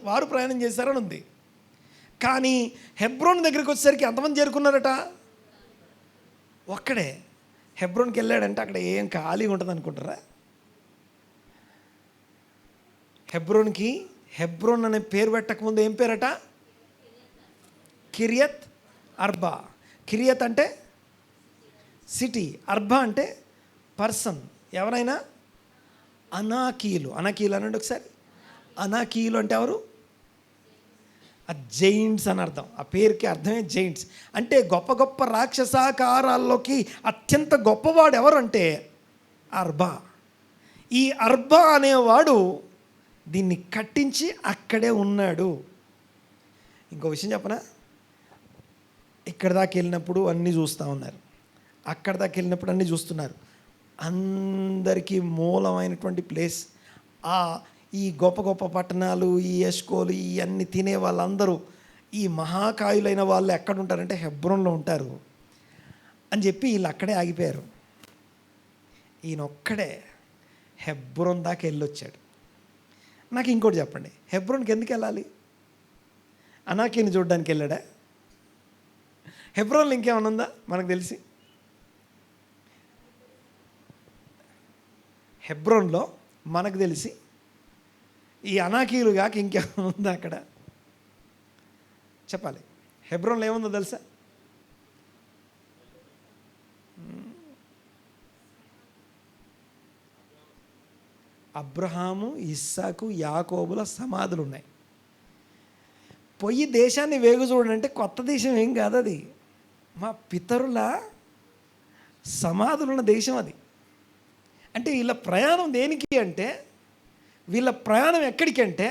వారు ప్రయాణం చేశారని ఉంది. కానీ హెబ్రోన్ దగ్గరికి వచ్చేసరికి ఎంతమంది చేరుకున్నారట? ఒక్కడే. హెబ్రోన్కి వెళ్ళాడంటే అక్కడ ఏం ఖాళీగా ఉంటుంది అనుకుంటారా? హెబ్రోన్ అనే పేరు పెట్టకముందు ఏం పేరట? కిర్యత్ అర్బా. కిర్యత్ అంటే సిటీ, అర్బా అంటే పర్సన్, ఎవరైనా. అనాకీయులు అనండి ఒకసారి. అనాకీయులు అంటే ఎవరు? ఆ జైంట్స్ అని అర్థం. ఆ పేరుకి అర్థమే జైంట్స్. అంటే గొప్ప గొప్ప రాక్షసాకారాల్లోకి అత్యంత గొప్పవాడు ఎవరు అంటే అర్బా. ఈ అర్బా అనేవాడు దీన్ని కట్టించి అక్కడే ఉన్నాడు. ఇంకో విషయం చెప్పనా? ఇక్కడ దాకా వెళ్ళినప్పుడు అన్నీ చూస్తూ ఉన్నారు, అక్కడ దాకా వెళ్ళినప్పుడు అన్నీ చూస్తున్నారు. అందరికీ మూలమైనటువంటి ప్లేస్ ఈ గొప్ప గొప్ప పట్టణాలు, ఈ ఎష్కోలు, ఇవన్నీ తినే వాళ్ళందరూ, ఈ మహాకాయులైన వాళ్ళు ఎక్కడ ఉంటారంటే హెబ్రోన్లో ఉంటారు అని చెప్పి వీళ్ళు అక్కడే ఆగిపోయారు. ఈయన ఒక్కడే హెబ్రోన్ దాకా వెళ్ళొచ్చాడు. నాకు ఇంకోటి చెప్పండి, హెబ్రోన్కి ఎందుకు వెళ్ళాలి? అనాకీని చూడడానికి వెళ్ళాడా? హెబ్రోన్లో ఇంకేమైనా ఉందా మనకు తెలిసి? హెబ్రోన్లో మనకు తెలిసి ఈ అనాకీలు కాక ఇంకేమైనా ఉందా అక్కడ? చెప్పాలి. హెబ్రోన్లో ఏముందో తెలుసా? అబ్రహాము, ఇస్సాకు, యాకోబుల సమాధులు ఉన్నాయి. పోయి దేశాన్ని వేగు చూడంటే కొత్త దేశం ఏం కాదు అది. మా పితరుల సమాధులున్న దేశం అది. అంటే వీళ్ళ ప్రయాణం దేనికి అంటే, వీళ్ళ ప్రయాణం ఎక్కడికి అంటే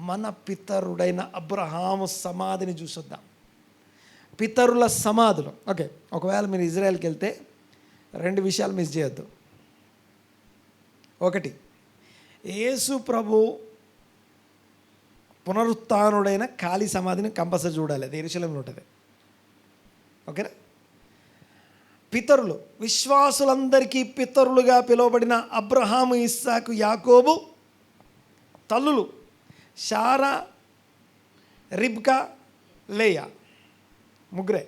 మన పితరుడైన అబ్రహాము సమాధిని చూసొద్దాం. పితరుల సమాధులు. ఓకే, ఒకవేళ మీరు ఇజ్రాయెల్కి వెళ్తే 2 విషయాలు మిస్ చేయొద్దు. ఒకటి, యేసు ప్రభు పునరుత్థానుడైన ఖాళీ సమాధిని కంపల్సరీ చూడాలి. అది యెరూషలేములో ఉంటుంది. ఓకేనా? పితరులు, విశ్వాసులందరికీ పితరులుగా పిలువబడిన అబ్రహాము, ఇస్సాకు, యాకోబు తల్లులు శారా, రిబ్కా, లేయా, ముగ్గురే.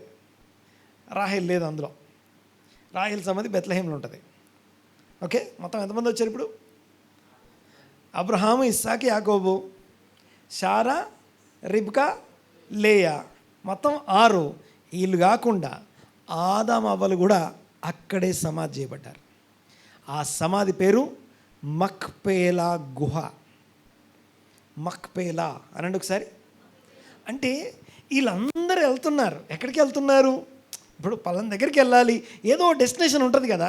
రాహేల్ లేదు అందులో. రాహేల్ సమాధి బెత్లెహేంలో ఉంటుంది. ఓకే, మొత్తం ఎంతమంది వచ్చారు ఇప్పుడు? అబ్రహాము, ఇస్సాకు, యాకోబు, శారా, రిబ్కా, లేయా, మొత్తం 6. వీళ్ళు కాకుండా ఆదాము, అవ్వలు కూడా అక్కడే సమాధి చేయబడ్డారు. ఆ సమాధి పేరు మక్పేలా గుహ. మక్పేలా అనండి ఒకసారి. అంటే వీళ్ళందరూ వెళ్తున్నారు. ఎక్కడికి వెళ్తున్నారు? ఇప్పుడు పలానా దగ్గరికి వెళ్ళాలి, ఏదో డెస్టినేషన్ ఉంటుంది కదా.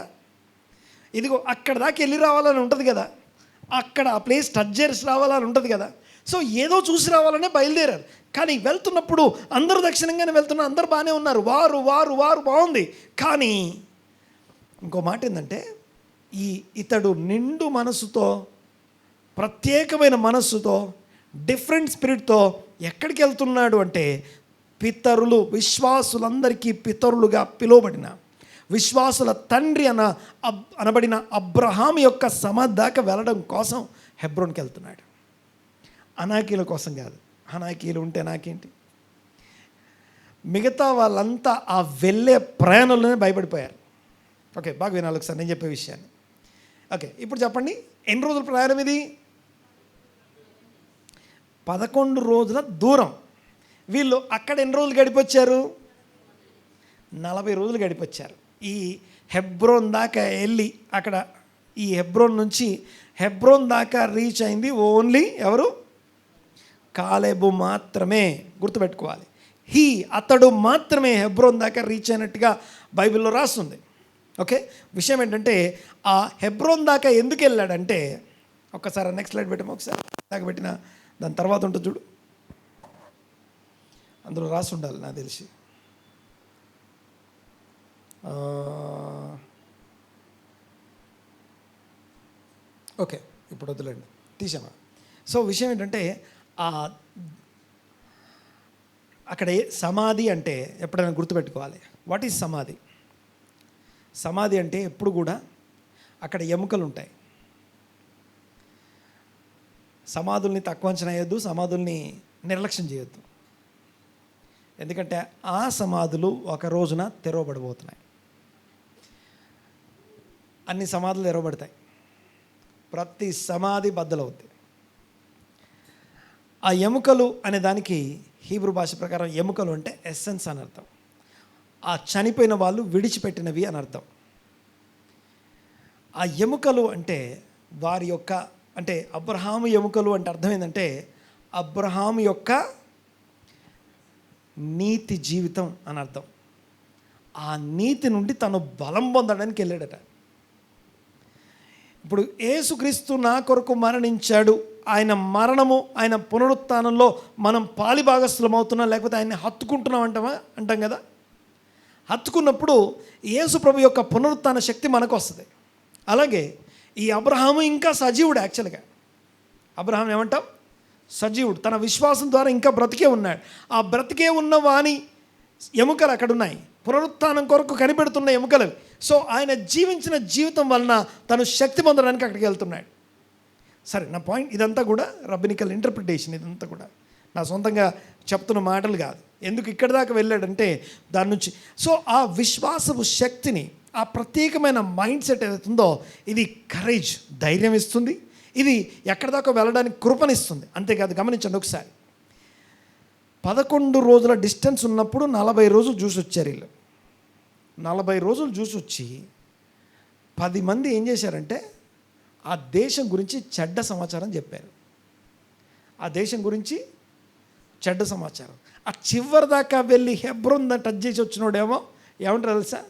ఇదిగో అక్కడ దాకా వెళ్ళి రావాలని ఉంటుంది కదా. అక్కడ ఆ ప్లేస్ టచ్ చేసి రావాలని ఉంటుంది కదా. సో ఏదో చూసి రావాలనే బయలుదేరారు. కానీ వెళ్తున్నప్పుడు అందరూ దక్షిణంగానే వెళ్తున్నారు, అందరూ బాగానే ఉన్నారు. వారు బాగుంది. కానీ ఇంకో మాట ఏంటంటే, ఇతడు నిండు మనసుతో, ప్రత్యేకమైన మనస్సుతో, డిఫరెంట్ స్పిరిట్తో ఎక్కడికి వెళ్తున్నాడు అంటే, పితరులు, విశ్వాసులందరికీ పితరులుగా పిలువబడిన, విశ్వాసుల తండ్రి అనబడిన అబ్రహాం యొక్క సమాధి దాకా వెళ్ళడం కోసం హెబ్రోన్కి వెళ్తున్నాడు. అనాకీల కోసం కాదు. అనాకీలు ఉంటే నాకేంటి, మిగతా వాళ్ళంతా ఆ వెళ్ళే ప్రయాణంలోనే భయపడిపోయారు. ఓకే, బాగా వినాలి ఒకసారి నేను చెప్పే విషయాన్ని. ఓకే, ఇప్పుడు చెప్పండి, ఎన్ని రోజుల ప్రయాణం ఇది? 11 రోజుల దూరం. వీళ్ళు అక్కడ ఎన్ని రోజులు గడిపొచ్చారు? 40 రోజులు గడిపొచ్చారు. ఈ హెబ్రోన్ దాకా వెళ్ళి అక్కడ ఈ హెబ్రోన్ నుంచి హెబ్రోన్ దాకా రీచ్ అయింది ఓన్లీ ఎవరు? కాలేబు మాత్రమే. గుర్తుపెట్టుకోవాలి, అతడు మాత్రమే హెబ్రోన్ దాకా రీచ్ అయినట్టుగా బైబిల్లో రాస్తుంది. ఓకే, విషయం ఏంటంటే ఆ హెబ్రోన్ దాకా ఎందుకు వెళ్ళాడంటే, ఒక్కసారి నెక్స్ట్ స్లైడ్ పెట్టాము, ఒకసారి దాకా పెట్టిన దాని తర్వాత ఉంటుంది చూడు, అందులో రాసి ఉండాలి నాకు తెలిసి. ఓకే, ఇప్పుడు వద్దులేండి, తీసామా. సో విషయం ఏంటంటే అక్కడ సమాధి అంటే ఎప్పుడైనా గుర్తుపెట్టుకోవాలి. వాట్ ఈజ్ సమాధి? సమాధి అంటే ఎప్పుడు కూడా అక్కడ ఎముకలు ఉంటాయి. సమాధుల్ని తక్కువ అంచనా వేయద్దు, సమాధుల్ని నిర్లక్ష్యం చేయొద్దు. ఎందుకంటే ఆ సమాధులు ఒక రోజున తెరవబడబోతున్నాయి. అన్ని సమాధులు తెరవబడతాయి, ప్రతి సమాధి బద్దలవుద్ది. ఆ ఎముకలు అనే దానికి హీబ్రూ భాష ప్రకారం ఎముకలు అంటే ఎస్సెన్స్ అని అర్థం. ఆ చనిపోయిన వాళ్ళు విడిచిపెట్టినవి అని అర్థం. ఆ ఎముకలు అంటే వారి యొక్క, అంటే అబ్రహాము ఎముకలు అంటే అర్థం ఏంటంటే అబ్రహాము యొక్క నీతి జీవితం అని అర్థం. ఆ నీతి నుండి తను బలం పొందడానికి వెళ్ళాడట. ఇప్పుడు యేసుక్రీస్తు నా కొరకు మరణించాడు, ఆయన మరణము, ఆయన పునరుత్థానంలో మనం పాలిభాగస్థులం అవుతున్నాం, లేకపోతే ఆయన్ని హత్తుకుంటున్నాం అంటాం కదా. హత్తుకున్నప్పుడు యేసు ప్రభు యొక్క పునరుత్థాన శక్తి మనకు వస్తుంది. అలాగే ఈ అబ్రహాము ఇంకా సజీవుడు. యాక్చువల్గా అబ్రహాం ఏమంటాం? సజీవుడు. తన విశ్వాసం ద్వారా ఇంకా బ్రతికే ఉన్నాడు. ఆ బ్రతికే ఉన్న వాని ఎముకలు అక్కడ ఉన్నాయి, పునరుత్థానం కొరకు కనిపెడుతున్న ఎముకలు. సో ఆయన జీవించిన జీవితం వలన తను శక్తి పొందడానికి అక్కడికి వెళ్తున్నాడు. సరే, నా పాయింట్ ఇదంతా కూడా రబ్బినికల్ ఇంటర్ప్రిటేషన్. ఇదంతా కూడా నా సొంతంగా చెప్తున్న మాటలు కాదు. ఎందుకు ఇక్కడి దాకా వెళ్ళాడంటే దాని నుంచి, సో ఆ విశ్వాసపు శక్తిని, ఆ ప్రత్యేకమైన మైండ్ సెట్ ఏదైతుందో ఇది కరేజ్, ధైర్యం ఇస్తుంది. ఇది ఎక్కడి దాకా వెళ్ళడానికి కృపనిస్తుంది. అంతేకాదు, గమనించండి ఒకసారి, 11 రోజుల డిస్టెన్స్ ఉన్నప్పుడు 40 రోజులు చూసి వచ్చారు వీళ్ళు. 40 రోజులు చూసి వచ్చి 10 మంది ఏం చేశారంటే ఆ దేశం గురించి చెడ్డ సమాచారం చెప్పారు. ఆ దేశం గురించి చెడ్డ సమాచారం. ఆ చివరి దాకా వెళ్ళి హెబ్రోన్ టచ్ చేసి వచ్చినోడేమో ఏమంటారు తెలుసా?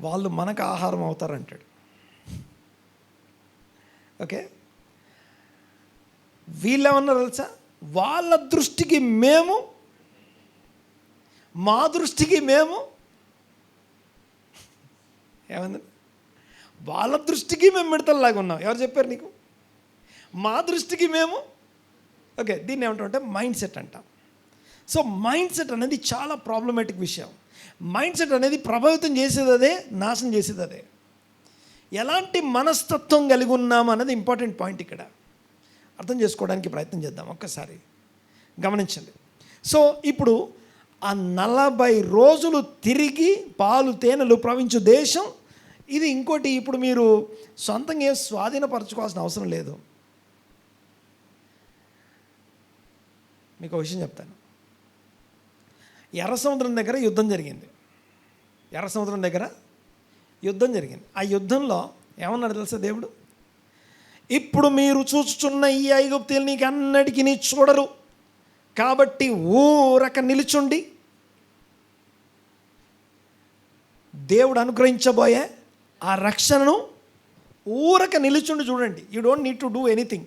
వాళ్ళు మనకు ఆహారం అవుతారంటాడు. ఓకే, వీళ్ళేమన్నారు తెలుసా? వాళ్ళ దృష్టికి మేము, మా దృష్టికి మేము, ఏమన్నా వాళ్ళ దృష్టికి మేము మిడతల్లాగా ఉన్నాం. ఎవరు చెప్పారు నీకు? మా దృష్టికి మేము. ఓకే, దీన్ని ఏమంటామంటే మైండ్ సెట్ అంటాం. సో మైండ్ సెట్ అనేది చాలా ప్రాబ్లమేటిక్ విషయం. మైండ్ సెట్ అనేది ప్రభావితం చేసేది అదే, నాశనం చేసేది అదే. ఎలాంటి మనస్తత్వం కలిగి ఉన్నాము అన్నది ఇంపార్టెంట్ పాయింట్. ఇక్కడ అర్థం చేసుకోవడానికి ప్రయత్నం చేద్దాం. ఒక్కసారి గమనించండి. సో ఇప్పుడు ఆ 40 రోజులు తిరిగి పాలు తేనెలు ప్రవహించు దేశం ఇది. ఇంకోటి, ఇప్పుడు మీరు సొంతంగా ఏం స్వాధీనపరచుకోవాల్సిన అవసరం లేదు. మీకు ఒక విషయం చెప్తాను. ఎర్ర సముద్రం దగ్గర యుద్ధం జరిగింది. ఎర్ర సముద్రం దగ్గర యుద్ధం జరిగింది. ఆ యుద్ధంలో ఏమన్నాడు తెలుసా దేవుడు? ఇప్పుడు మీరు చూస్తున్న ఈ ఐగుప్తీయులు నీకు అన్నటికీ నీ చూడరు, కాబట్టి ఊరక నిలుచుండి దేవుడు అనుగ్రహించబోయే ఆ రక్షణను ఊరక నిలుచుండి చూడండి. You don't need to do anything.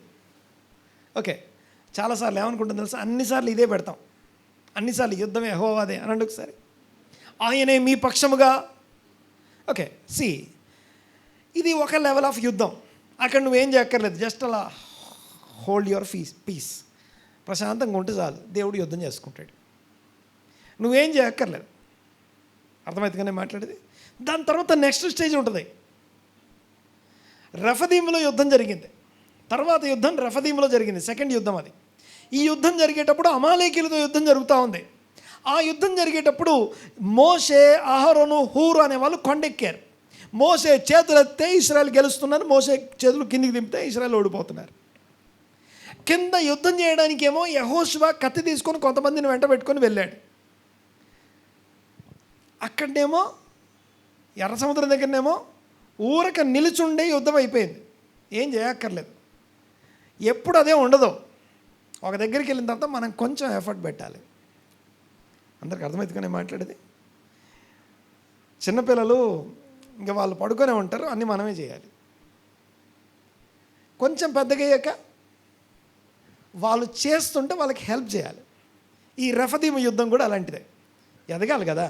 Okay, చాలాసార్లు ఏమనుకుంటుంది తెలుసా? అన్నిసార్లు ఇదే పెడతాం, అన్నిసార్లు యుద్ధమే యెహోవాదే అనండి ఒకసారి. ఆయనే మీ పక్షముగా. ఓకే, సి, ఇది ఒక లెవెల్ ఆఫ్ యుద్ధం. అక్కడ నువ్వేం చేయక్కర్లేదు, జస్ట్ అలా హోల్డ్ యువర్ పీస్. ప్రశాంతంగా ఉంటే చాలు, దేవుడు యుద్ధం చేసుకుంటాడు. నువ్వేం చేయక్కర్లేదు. అర్థమవుతుందనే మాట్లాడేది. దాని తర్వాత నెక్స్ట్ స్టేజ్ ఉంటుంది. రఫదీములో యుద్ధం జరిగింది. తర్వాత యుద్ధం రఫదీములో జరిగింది, సెకండ్ యుద్ధం అది. ఈ యుద్ధం జరిగేటప్పుడు అమాలేకీలతో యుద్ధం జరుగుతూ ఉంది. ఆ యుద్ధం జరిగేటప్పుడు మోషే, అహరోను, హూరు అనే వాళ్ళు కొండెక్కారు. మోషే చేతులు ఎత్తే ఇశ్రాయేల్ గెలుస్తున్నారు, మోషే చేతులు కిందికి దింపితే ఇశ్రాయేల్ ఓడిపోతున్నారు. కింద యుద్ధం చేయడానికేమో యెహోషువ కత్తి తీసుకొని కొంతమందిని వెంట పెట్టుకొని వెళ్ళాడు. అక్కడనేమో ఎర్ర సముద్రం దగ్గరనేమో ఊరక నిలుచుండే యుద్ధం అయిపోయింది, ఏం చేయక్కర్లేదు. ఎప్పుడు అదే ఉండదు. ఒక దగ్గరికి వెళ్ళిన తర్వాత మనం కొంచెం ఎఫర్ట్ పెట్టాలి. అందరికి అర్థమవుతుందనే మాట్లాడేది. చిన్నపిల్లలు ఇంకా వాళ్ళు పడుకొనే ఉంటారు, అన్నీ మనమే చేయాలి. కొంచెం పెద్దగా అయ్యాక వాళ్ళు చేస్తుంటే వాళ్ళకి హెల్ప్ చేయాలి. ఈ రఫదీము యుద్ధం కూడా అలాంటిదే, ఎదగాలి కదా,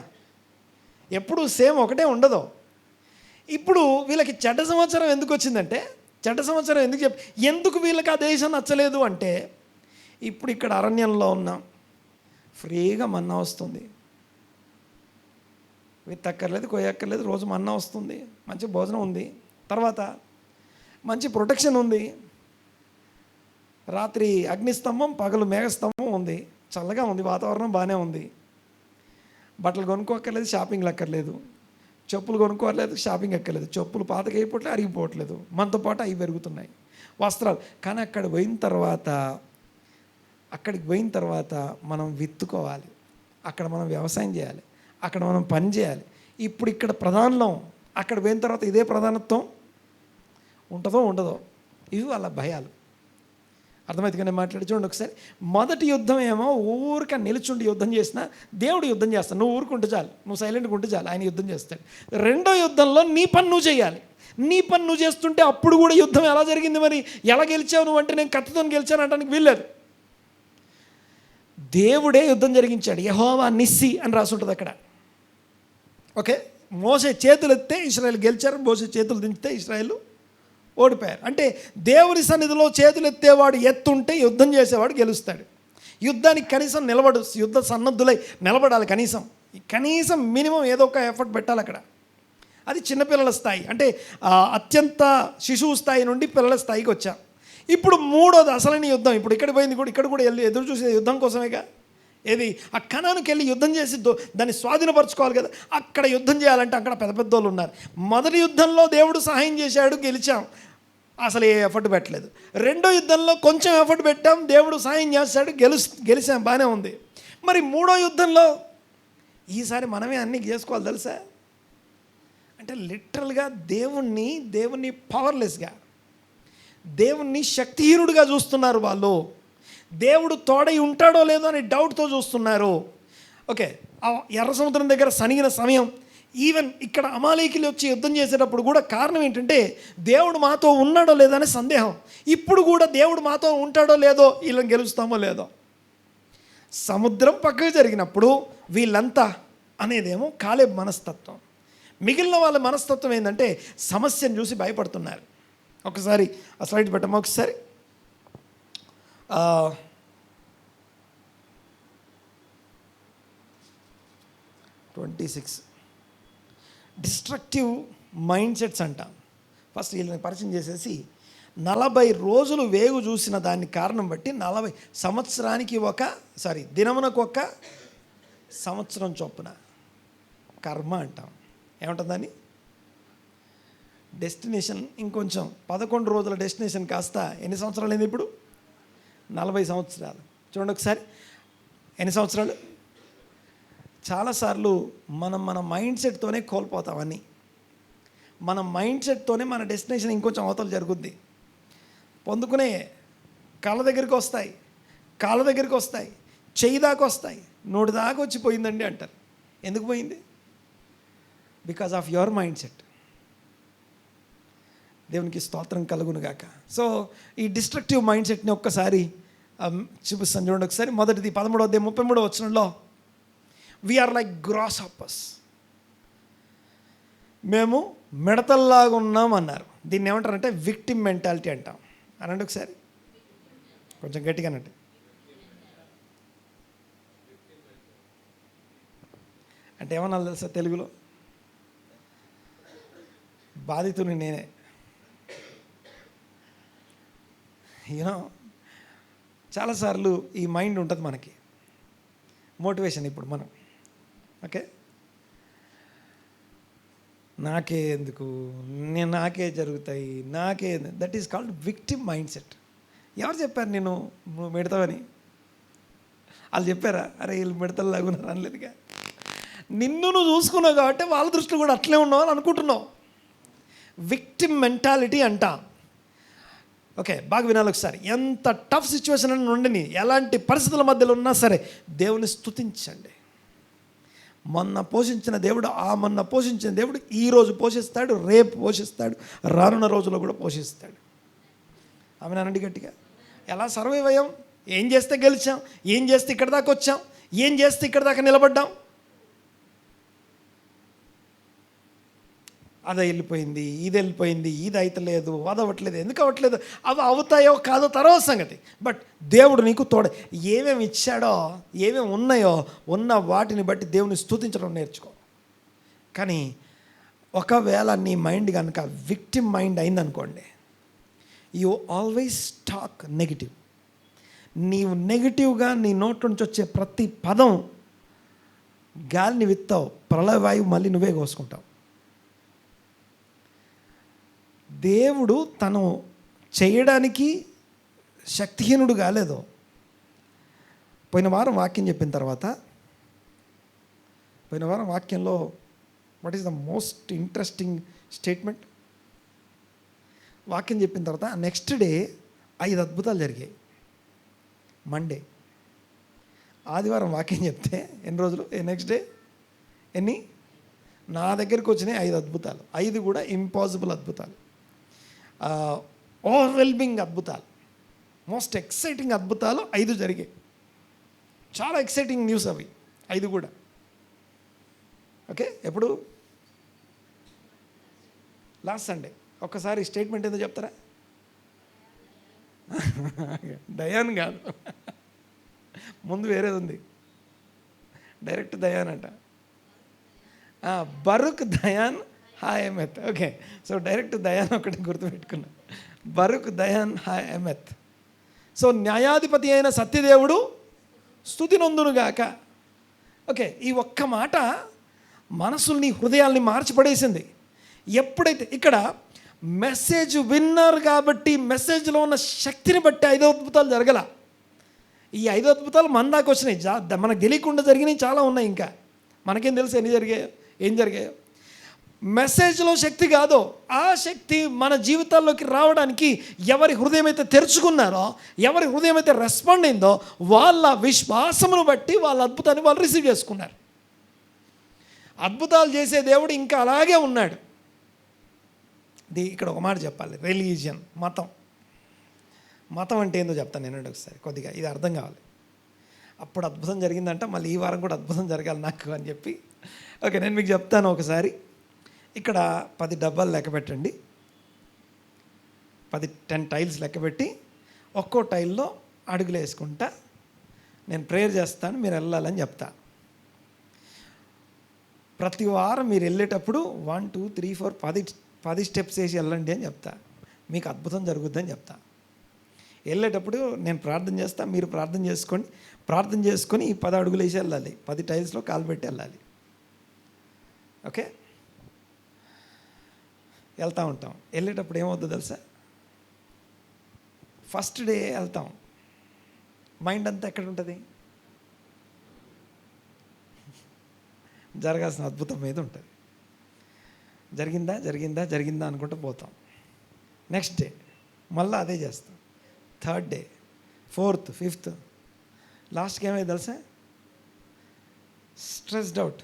ఎప్పుడు సేమ్ ఒకటే ఉండదు. ఇప్పుడు వీళ్ళకి చెడ్డ సంవత్సరం ఎందుకు వచ్చిందంటే, చెడ్డ సంవత్సరం ఎందుకు వీళ్ళకి ఆ దేశం నచ్చలేదు అంటే, ఇప్పుడు ఇక్కడ అరణ్యంలో ఉన్నాం, ఫ్రీగా మన్నా వస్తుంది, విత్తక్కర్లేదు, కొయ్యక్కర్లేదు, రోజు మన్నా వస్తుంది, మంచి భోజనం ఉంది, తర్వాత మంచి ప్రొటెక్షన్ ఉంది, రాత్రి అగ్నిస్తంభం, పగలు మేఘస్తంభం ఉంది, చల్లగా ఉంది, వాతావరణం బాగానే ఉంది, బట్టలు కొనుక్కోక్కర్లేదు, షాపింగ్లు అక్కర్లేదు, చెప్పులు కొనుక్కోలేదు, షాపింగ్ ఎక్కర్లేదు, చెప్పులు పాతకి అయిపోవట్లేదు, అరిగిపోవట్లేదు, మనతో పాటు అవి పెరుగుతున్నాయి, వస్త్రాలు. కానీ అక్కడికి పోయిన తర్వాత మనం విత్తుకోవాలి, అక్కడ మనం వ్యవసాయం చేయాలి, అక్కడ మనం పని చేయాలి. ఇప్పుడు ఇక్కడ ప్రధానం, అక్కడ పోయిన తర్వాత ఇదే ప్రధానత్వం ఉంటుందో ఉండదో, ఇవి వాళ్ళ భయాలు. అర్థమవుతుంది నేను మాట్లాడి చూడండి ఒకసారి. మొదటి యుద్ధం ఏమో ఊరిక నిలుచుండి యుద్ధం చేసినా దేవుడు యుద్ధం చేస్తాడు, నువ్వు ఊరుకుంటే చాలు, నువ్వు సైలెంట్గా ఉంటే చాలు, ఆయన యుద్ధం చేస్తాడు. రెండో యుద్ధంలో నీ పని నువ్వు చేయాలి. నీ పని నువ్వు చేస్తుంటే అప్పుడు కూడా యుద్ధం ఎలా జరిగింది, మరి ఎలా గెలిచావు నువ్వు అంటే నేను కత్తితో గెలిచాను అనడానికి వీల్లేదు. దేవుడే యుద్ధం జరిగించాడు, యెహోవా నిస్సి అని రాసి ఉంటుంది అక్కడ. ఓకే, మోసే చేతులు ఎత్తే ఇశ్రాయేల్ గెలిచారు, మోసే చేతులు దించితే ఇశ్రాయేల్ ఓడిపోయారు. అంటే దేవుని సన్నిధిలో చేతులు ఎత్తేవాడు ఎత్తుంటే యుద్ధం చేసేవాడు గెలుస్తాడు. యుద్ధానికి కనీసం నిలబడు, యుద్ధ సన్నద్ధులై నిలబడాలి. కనీసం మినిమం ఏదో ఒక ఎఫర్ట్ పెట్టాలి అక్కడ. అది చిన్నపిల్లల స్థాయి, అంటే అత్యంత శిశువు స్థాయి నుండి పిల్లల స్థాయికి వచ్చాం. ఇప్పుడు మూడోది అసలైన యుద్ధం. ఇప్పుడు ఇక్కడ పోయింది కూడా, ఇక్కడ కూడా వెళ్ళి ఎదురు చూసే యుద్ధం కోసమేగా. ఏది ఆ కనానుకి వెళ్ళి యుద్ధం చేసి దాన్ని స్వాధీనపరచుకోవాలి కదా. అక్కడ యుద్ధం చేయాలంటే అక్కడ పెద్ద పెద్దోళ్ళు ఉన్నారు. మొదటి యుద్ధంలో దేవుడు సహాయం చేశాడు, గెలిచాం, అసలు ఏ ఎఫర్ట్ పెట్టలేదు. రెండో యుద్ధంలో కొంచెం ఎఫర్ట్ పెట్టాం, దేవుడు సహాయం చేశాడు, గెలిచాం, బాగానే ఉంది. మరి మూడో యుద్ధంలో ఈసారి మనమే అన్నీ చేసుకోవాలి తెలుసా. అంటే లిటరల్గా దేవుణ్ణి పవర్లెస్గా, దేవుణ్ణి శక్తిహీనుడిగా చూస్తున్నారు వాళ్ళు. దేవుడు తోడై ఉంటాడో లేదో అని డౌట్తో చూస్తున్నారు. ఓకే, ఆ ఎర్ర సముద్రం దగ్గర సనిగిన సమయం, ఈవెన్ ఇక్కడ అమాలేకీలు వచ్చి యుద్ధం చేసేటప్పుడు కూడా కారణం ఏంటంటే దేవుడు మాతో ఉన్నాడో లేదో అనే సందేహం. ఇప్పుడు కూడా దేవుడు మాతో ఉంటాడో లేదో, వీళ్ళని గెలుస్తామో లేదో. సముద్రం పక్కకు జరిగినప్పుడు వీళ్ళంతా అనేదేమో కాలేబ్ మనస్తత్వం. మిగిలిన వాళ్ళ మనస్తత్వం ఏంటంటే సమస్యను చూసి భయపడుతున్నారు. ఒకసారి ఆ స్లైడ్ పెట్టమ్మా ఒకసారి. 26 డిస్ట్రక్టివ్ మైండ్ సెట్స్ అంటాం. ఫస్ట్ వీళ్ళని పరిచయం చేసేసి 40 రోజులు వేగు చూసిన దాన్ని కారణం బట్టి 40 సంవత్సరానికి దినమునకు ఒక సంవత్సరం చొప్పున కర్మ అంటాం. ఏమంటుందని డెస్టినేషన్ ఇంకొంచెం 11 రోజుల డెస్టినేషన్ కాస్త ఎన్ని సంవత్సరాలు అయింది ఇప్పుడు? 40 సంవత్సరాలు. చూడండి ఒకసారి, ఎన్ని సంవత్సరాలు? చాలాసార్లు మన మైండ్ సెట్తోనే కోల్పోతామని. మన మైండ్ సెట్తోనే మన డెస్టినేషన్ ఇంకొంచెం అవతల జరుగుద్ది. పొందుకునే కాళ్ళ దగ్గరికి వస్తాయి, కాళ్ళ దగ్గరికి వస్తాయి, చెయ్యి దాకా వస్తాయి, నోటి దాకా వచ్చి పోయిందండి అంటారు. ఎందుకు పోయింది? Because of your mind set. దేవునికి స్తోత్రం కలుగునుగాక. సో ఈ డిస్ట్రక్టివ్ మైండ్ సెట్ని ఒక్కసారి చూపిస్తాను చూడండి ఒకసారి. మొదటిది 13వ అధ్యాయం 33వ వచనంలో, వీఆర్ లైక్ గ్రాస్ హాపర్స్, మేము మిడతల్లాగా ఉన్నాం అన్నారు. దీన్ని ఏమంటారంటే విక్టిమ్ మెంటాలిటీ అంటాం. అనండి ఒకసారి, కొంచెం గట్టిగా అంటే అంటే ఏమన్నా తెలుసా తెలుగులో? బాధితుని నేనే. యూనో చాలాసార్లు ఈ మైండ్ ఉంటుంది మనకి, మోటివేషన్. ఇప్పుడు మనం ఓకే, నాకే ఎందుకు, నాకే జరుగుతాయి, నాకే, that is called victim mind set. ఎవరు చెప్పారు నేను నువ్వు మిడతావని? వాళ్ళు చెప్పారా? అరే వీళ్ళు మిడతలు లాగున్నారు అనలేదుగా. నిన్ను నువ్వు చూసుకున్నావు కాబట్టి వాళ్ళ దృష్టిలో కూడా అట్లే ఉన్నావు అని అనుకుంటున్నావు. విక్టిమ్ మెంటాలిటీ అంట. ఓకే, బాగా వినాలి ఒకసారి. ఎంత టఫ్ సిచ్యువేషన్ అని ఉండని, ఎలాంటి పరిస్థితుల మధ్యలో ఉన్నా సరే దేవుని స్తుతించండి. మొన్న పోషించిన దేవుడు, మొన్న పోషించిన దేవుడు ఈరోజు పోషిస్తాడు, రేపు పోషిస్తాడు, రానున్న రోజుల్లో కూడా పోషిస్తాడు. ఆమె అనండి గట్టిగా. ఎలా సర్వైవ్ అయ్యాం? ఏం చేస్తే గెలిచాం? ఏం చేస్తే ఇక్కడ దాకా వచ్చాం? ఏం చేస్తే ఇక్కడ దాకా నిలబడ్డాం? అది వెళ్ళిపోయింది, ఇది వెళ్ళిపోయింది, ఇది అయితలేదు, అది అవ్వట్లేదు. ఎందుకు అవ్వట్లేదు? అవి అవుతాయో కాదో తర్వాత సంగతి. బట్ దేవుడు నీకు తోడ, ఏమేమి ఇచ్చాడో, ఏమేమి ఉన్నాయో, ఉన్న వాటిని బట్టి దేవుని స్తుతించడం నేర్చుకో. కానీ ఒకవేళ నీ మైండ్ కనుక విక్టిమ్ మైండ్ అయిందనుకోండి, యూ ఆల్వేస్ టాక్ నెగిటివ్. నీవు నెగిటివ్గా నీ నోట్ నుంచి వచ్చే ప్రతి పదం గాలిని విత్తావు, ప్రళయవాయువు మళ్ళీ నువ్వే కోసుకుంటావు. దేవుడు తను చేయడానికి శక్తిహీనుడు కాలేదు. పోయిన వారం వాక్యం చెప్పిన తర్వాత, పోయిన వారం వాక్యంలో what is the most interesting statement? వాక్యం చెప్పిన తర్వాత నెక్స్ట్ డే 5 అద్భుతాలు జరిగాయి. మండే, ఆదివారం వాక్యం చెప్తే ఎన్ని రోజులు? నెక్స్ట్ డే ఎన్ని? నా దగ్గరికి వచ్చినాయి 5 అద్భుతాలు. 5 కూడా ఇంపాసిబుల్ అద్భుతాలు, ఓవర్వెల్మింగ్ అద్భుతాలు, మోస్ట్ ఎక్సైటింగ్ అద్భుతాలు 5 జరిగాయి. చాలా ఎక్సైటింగ్ న్యూస్ అవి 5 కూడా. ఓకే, ఎప్పుడు? Last Sunday. ఒక్కసారి స్టేట్మెంట్ ఏందో చెప్తారా? దయాన్ కాదు, ముందు వేరేది ఉంది. డైరెక్ట్ దయాన్ అంట. బరుక్ Dayan హాయమెత్. Okay, so direct Dayan ఒకటి గుర్తుపెట్టుకున్నా. బరుక్ దయాన్ హాయమెత్. సో న్యాయాధిపతి అయిన సత్యదేవుడు స్తుతి నొందునుగాక. ఓకే, ఈ ఒక్క మాట మనసుల్ని, హృదయాల్ని మార్చిపడేసింది. ఎప్పుడైతే ఇక్కడ మెసేజ్ విన్నారు కాబట్టి, మెసేజ్లో ఉన్న శక్తిని బట్టి 5 అద్భుతాలు జరగల. ఈ 5 అద్భుతాలు మన దాకా వచ్చినాయి. మనకు తెలియకుండా జరిగినాయి చాలా ఉన్నాయి. ఇంకా మనకేం తెలుసు ఎన్ని జరిగాయో, ఏం జరిగాయో. మెసేజ్లో శక్తి కాదు, ఆ శక్తి మన జీవితాల్లోకి రావడానికి ఎవరి హృదయం అయితే తెరుచుకున్నారో, ఎవరి హృదయం అయితే రెస్పాండ్ అయిందో, వాళ్ళ విశ్వాసమును బట్టి వాళ్ళ అద్భుతాన్ని వాళ్ళు రిసీవ్ చేసుకున్నారు. అద్భుతాలు చేసే దేవుడు ఇంకా అలాగే ఉన్నాడు. ఇక్కడ ఒక మాట చెప్పాలి. రిలీజియన్, మతం అంటే ఏందో చెప్తాను నేను ఒకసారి, కొద్దిగా ఇది అర్థం కావాలి. అప్పుడు అద్భుతం జరిగిందంట, మళ్ళీ ఈ వారం కూడా అద్భుతం జరగాలి నాకు అని చెప్పి. ఓకే, నేను మీకు చెప్తాను ఒకసారి. ఇక్కడ 10 డబ్బాలు లెక్క పెట్టండి. 10 టైల్స్ లెక్క పెట్టి, ఒక్కో టైల్లో అడుగులు వేసుకుంటా నేను ప్రేయర్ చేస్తాను, మీరు వెళ్ళాలని చెప్తా. ప్రతి వారం మీరు వెళ్ళేటప్పుడు 1 2 3 4 10 స్టెప్స్ వేసి వెళ్ళండి అని చెప్తా. మీకు అద్భుతం జరుగుద్దని చెప్తా. వెళ్ళేటప్పుడు నేను ప్రార్థన చేస్తా, మీరు ప్రార్థన చేసుకోండి. ప్రార్థన చేసుకొని ఈ 10 అడుగులు వేసి వెళ్ళాలి. 10 టైల్స్లో కాలు పెట్టి వెళ్ళాలి. ఓకే, వెళ్తూ ఉంటాం. వెళ్ళేటప్పుడు ఏమవుతుందో తెలుసా? ఫస్ట్ డే వెళ్తాం, మైండ్ అంతా ఎక్కడ ఉంటుంది? జరగాల్సిన అద్భుతం మీద ఉంటుంది. జరిగిందా జరిగిందా జరిగిందా అనుకుంటూ పోతాం. నెక్స్ట్ డే మళ్ళీ అదే చేస్తాం. 3rd డే, 4th, 5th, లాస్ట్కి ఏమైంది తెలుసా? స్ట్రెస్డ్ అవుట్,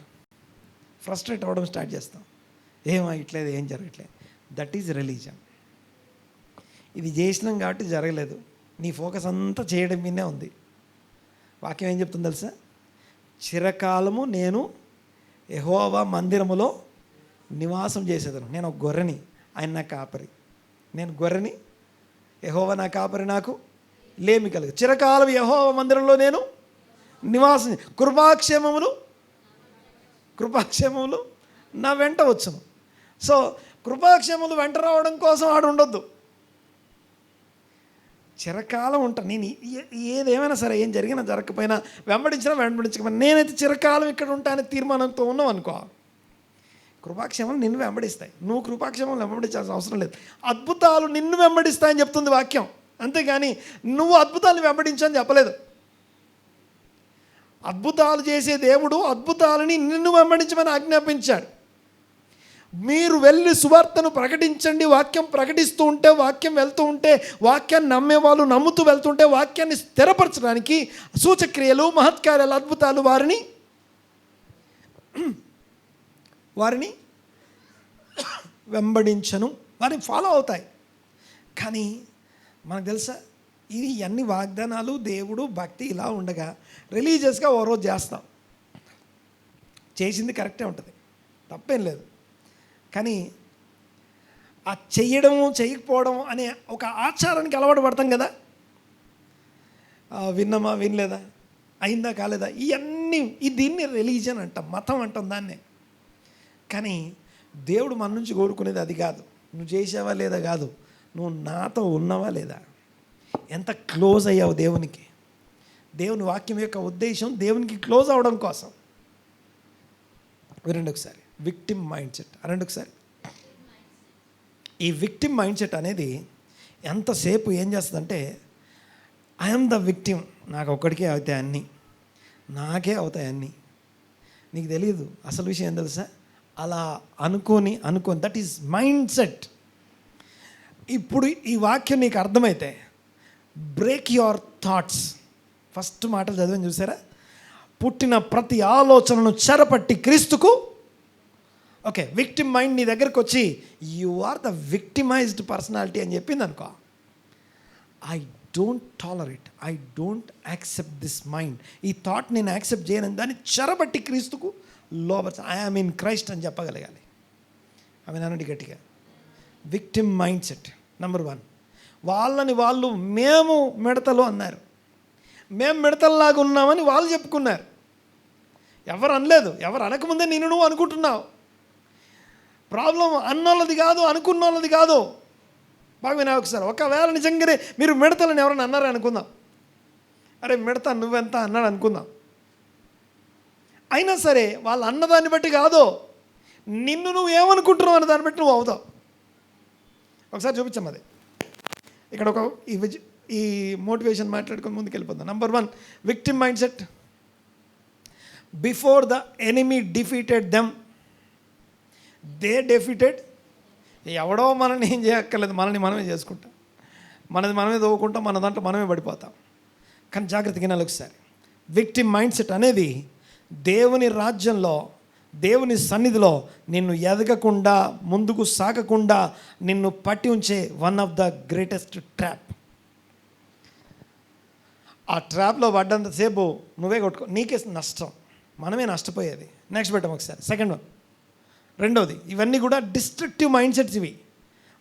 ఫ్రస్ట్రేట్ అవ్వడం స్టార్ట్ చేస్తాం. ఏమయ్యట్లేదు, ఏం జరగట్లేదు. That is religion. ఇది చేసినాం కాబట్టి జరగలేదు. నీ ఫోకస్ అంతా చేయడం మీదే ఉంది. వాక్యం ఏం చెప్తుంది తెలుసా? చిరకాలము నేను యెహోవా మందిరములో నివాసం చేసేదను. నేను ఒక గొర్రెని, ఆయన నా కాపరి. నేను గొర్రెని, యెహోవా నా కాపరి, నాకు లేమి కలుగు. చిరకాలం యెహోవా మందిరంలో నేను నివాసం. కృపాక్షేమములు నా వెంట వచ్చును. సో కృపాక్షేమములు వెంట రావడం కోసం ఆడు ఉండొద్దు, చిరకాలం ఉంటాను నేను. ఏదేమైనా సరే, ఏం జరిగినా జరగకపోయినా, వెంబడించకపోయినా నేనైతే చిరకాలం ఇక్కడ ఉంటానని తీర్మానంతో ఉన్నావు అనుకో, కృపాక్షేమాలు నిన్ను వెంబడిస్తాయి. నువ్వు కృపాక్షేమాలు వెంబడించాల్సిన అవసరం లేదు. అద్భుతాలు నిన్ను వెంబడిస్తాయని చెప్తుంది వాక్యం, అంతేగాని నువ్వు అద్భుతాలను వెంబడించని చెప్పలేదు. అద్భుతాలు చేసే దేవుడు అద్భుతాలని నిన్ను వెంబడించమని ఆజ్ఞాపించాడు. మీరు వెళ్ళి సువార్తను ప్రకటించండి. వాక్యం ప్రకటిస్తూ ఉంటే, వాక్యం వెళ్తూ ఉంటే, వాక్యాన్ని నమ్మేవాళ్ళు నమ్ముతూ వెళ్తుంటే, వాక్యాన్ని స్థిరపరచడానికి సూచక్రియలు, మహత్కార్యాలు, అద్భుతాలు వారిని వెంబడించను, వారిని ఫాలో అవుతాయి. కానీ మనకు తెలుసా, ఇది అన్ని వాగ్దానాలు, దేవుడు, భక్తి ఇలా ఉండగా రిలీజియస్గా ఓ రోజు చేస్తాం, చేసింది కరెక్టే ఉంటుంది, తప్పేం లేదు. కానీ ఆ చెయ్యడము చేయకపోవడం అనే ఒక ఆచారానికి అలవాటు పడతాం కదా. విన్నామా, వినలేదా, అయిందా, కాలేదా, ఇవన్నీ దీన్ని రిలీజియన్ అంటాం, మతం అంటాం దాన్నే. కానీ దేవుడు మన నుంచి కోరుకునేది అది కాదు. నువ్వు చేసావా లేదా కాదు, నువ్వు నాతో ఉన్నావా లేదా, ఎంత క్లోజ్ అయ్యావు దేవునికి. దేవుని వాక్యం యొక్క ఉద్దేశం దేవునికి క్లోజ్ అవ్వడం కోసం. వినండి ఒకసారి, విక్టిమ్ మైండ్ సెట్ అనండి ఒకసారి. ఈ విక్టిమ్ మైండ్ సెట్ అనేది ఎంతసేపు ఏం చేస్తుందంటే, ఐఎమ్ ద విక్టిమ్, నాకు ఒక్కడికే అవుతాయి అన్నీ, నాకే అవుతాయి అన్నీ. నీకు తెలియదు అసలు విషయం ఏం తెలుసా, అలా అనుకొని దట్ ఈజ్ మైండ్ సెట్. ఇప్పుడు ఈ వాక్యం నీకు అర్థమైతే బ్రేక్ యువర్ థాట్స్. ఫస్ట్ మాటలు చదివాను చూసారా, పుట్టిన ప్రతి ఆలోచనను చెరపట్టి క్రీస్తుకు. ఓకే, విక్టిమ్ మైండ్ నీ దగ్గరకు వచ్చి you are the victimized personality అని చెప్పింది అనుకో, I don't tolerate, I don't accept this mind, ఈ థాట్ నేను యాక్సెప్ట్ చేయను, దాన్ని చెరబట్టి క్రీస్తుకు లోబర్స్, ఐఆమ్ ఇన్ క్రైస్ట్ అని చెప్పగలగాలి. ఆమె అనండి గట్టిగా, విక్టిమ్ మైండ్ సెట్. నెంబర్ 1, వాళ్ళని వాళ్ళు మేము మిడతలు అన్నారు, మేము మిడతల్లాగా ఉన్నామని వాళ్ళు చెప్పుకున్నారు. ఎవరు అనలేదు, ఎవరు అనకముందే నువ్వు అనుకుంటున్నావు. ప్రాబ్లం అన్నోళ్ళది కాదు, అనుకున్నోళ్ళది కాదు. బాగా వినా ఒకసారి, ఒకవేళ నిజంగానే మీరు మిడతలని ఎవరైనా అన్నారని అనుకుందాం, అరే మిడత నువ్వెంత అన్నాడు అనుకుందాం. అయినా సరే వాళ్ళు అన్నదాన్ని బట్టి కాదు, నిన్ను నువ్వు ఏమనుకుంటున్నావు అన్న దాన్ని బట్టి నువ్వు అవుతావు. ఒకసారి చూపించాం అది. ఇక్కడ ఒక ఈ మోటివేషన్ మాట్లాడుకొని ముందుకు వెళ్ళిపోతాం. Number 1, victim mindset. Before the enemy defeated them, they defeated. ఎవడో మనల్ని ఏం చేయక్కర్లేదు, మనల్ని మనమే చేసుకుంటాం, మనది మనమే తవ్వుకుంటాం, మన దాంట్లో మనమే పడిపోతాం. కానీ జాగ్రత్తగా వినాలి ఒకసారి, విక్టిమ్ మైండ్ సెట్ అనేది దేవుని రాజ్యంలో, దేవుని సన్నిధిలో నిన్ను ఎదగకుండా, ముందుకు సాగకుండా నిన్ను పట్టి ఉంచే one of the greatest trap. ఆ ట్రాప్లో పడ్డంతసేపు నువ్వే కొట్టుకో, నీకే నష్టం, మనమే నష్టపోయేది. నెక్స్ట్ పెట్టాం ఒకసారి, సెకండ్ 1. రెండోది, ఇవన్నీ కూడా డిస్ట్రక్టివ్ మైండ్ సెట్స్. ఇవి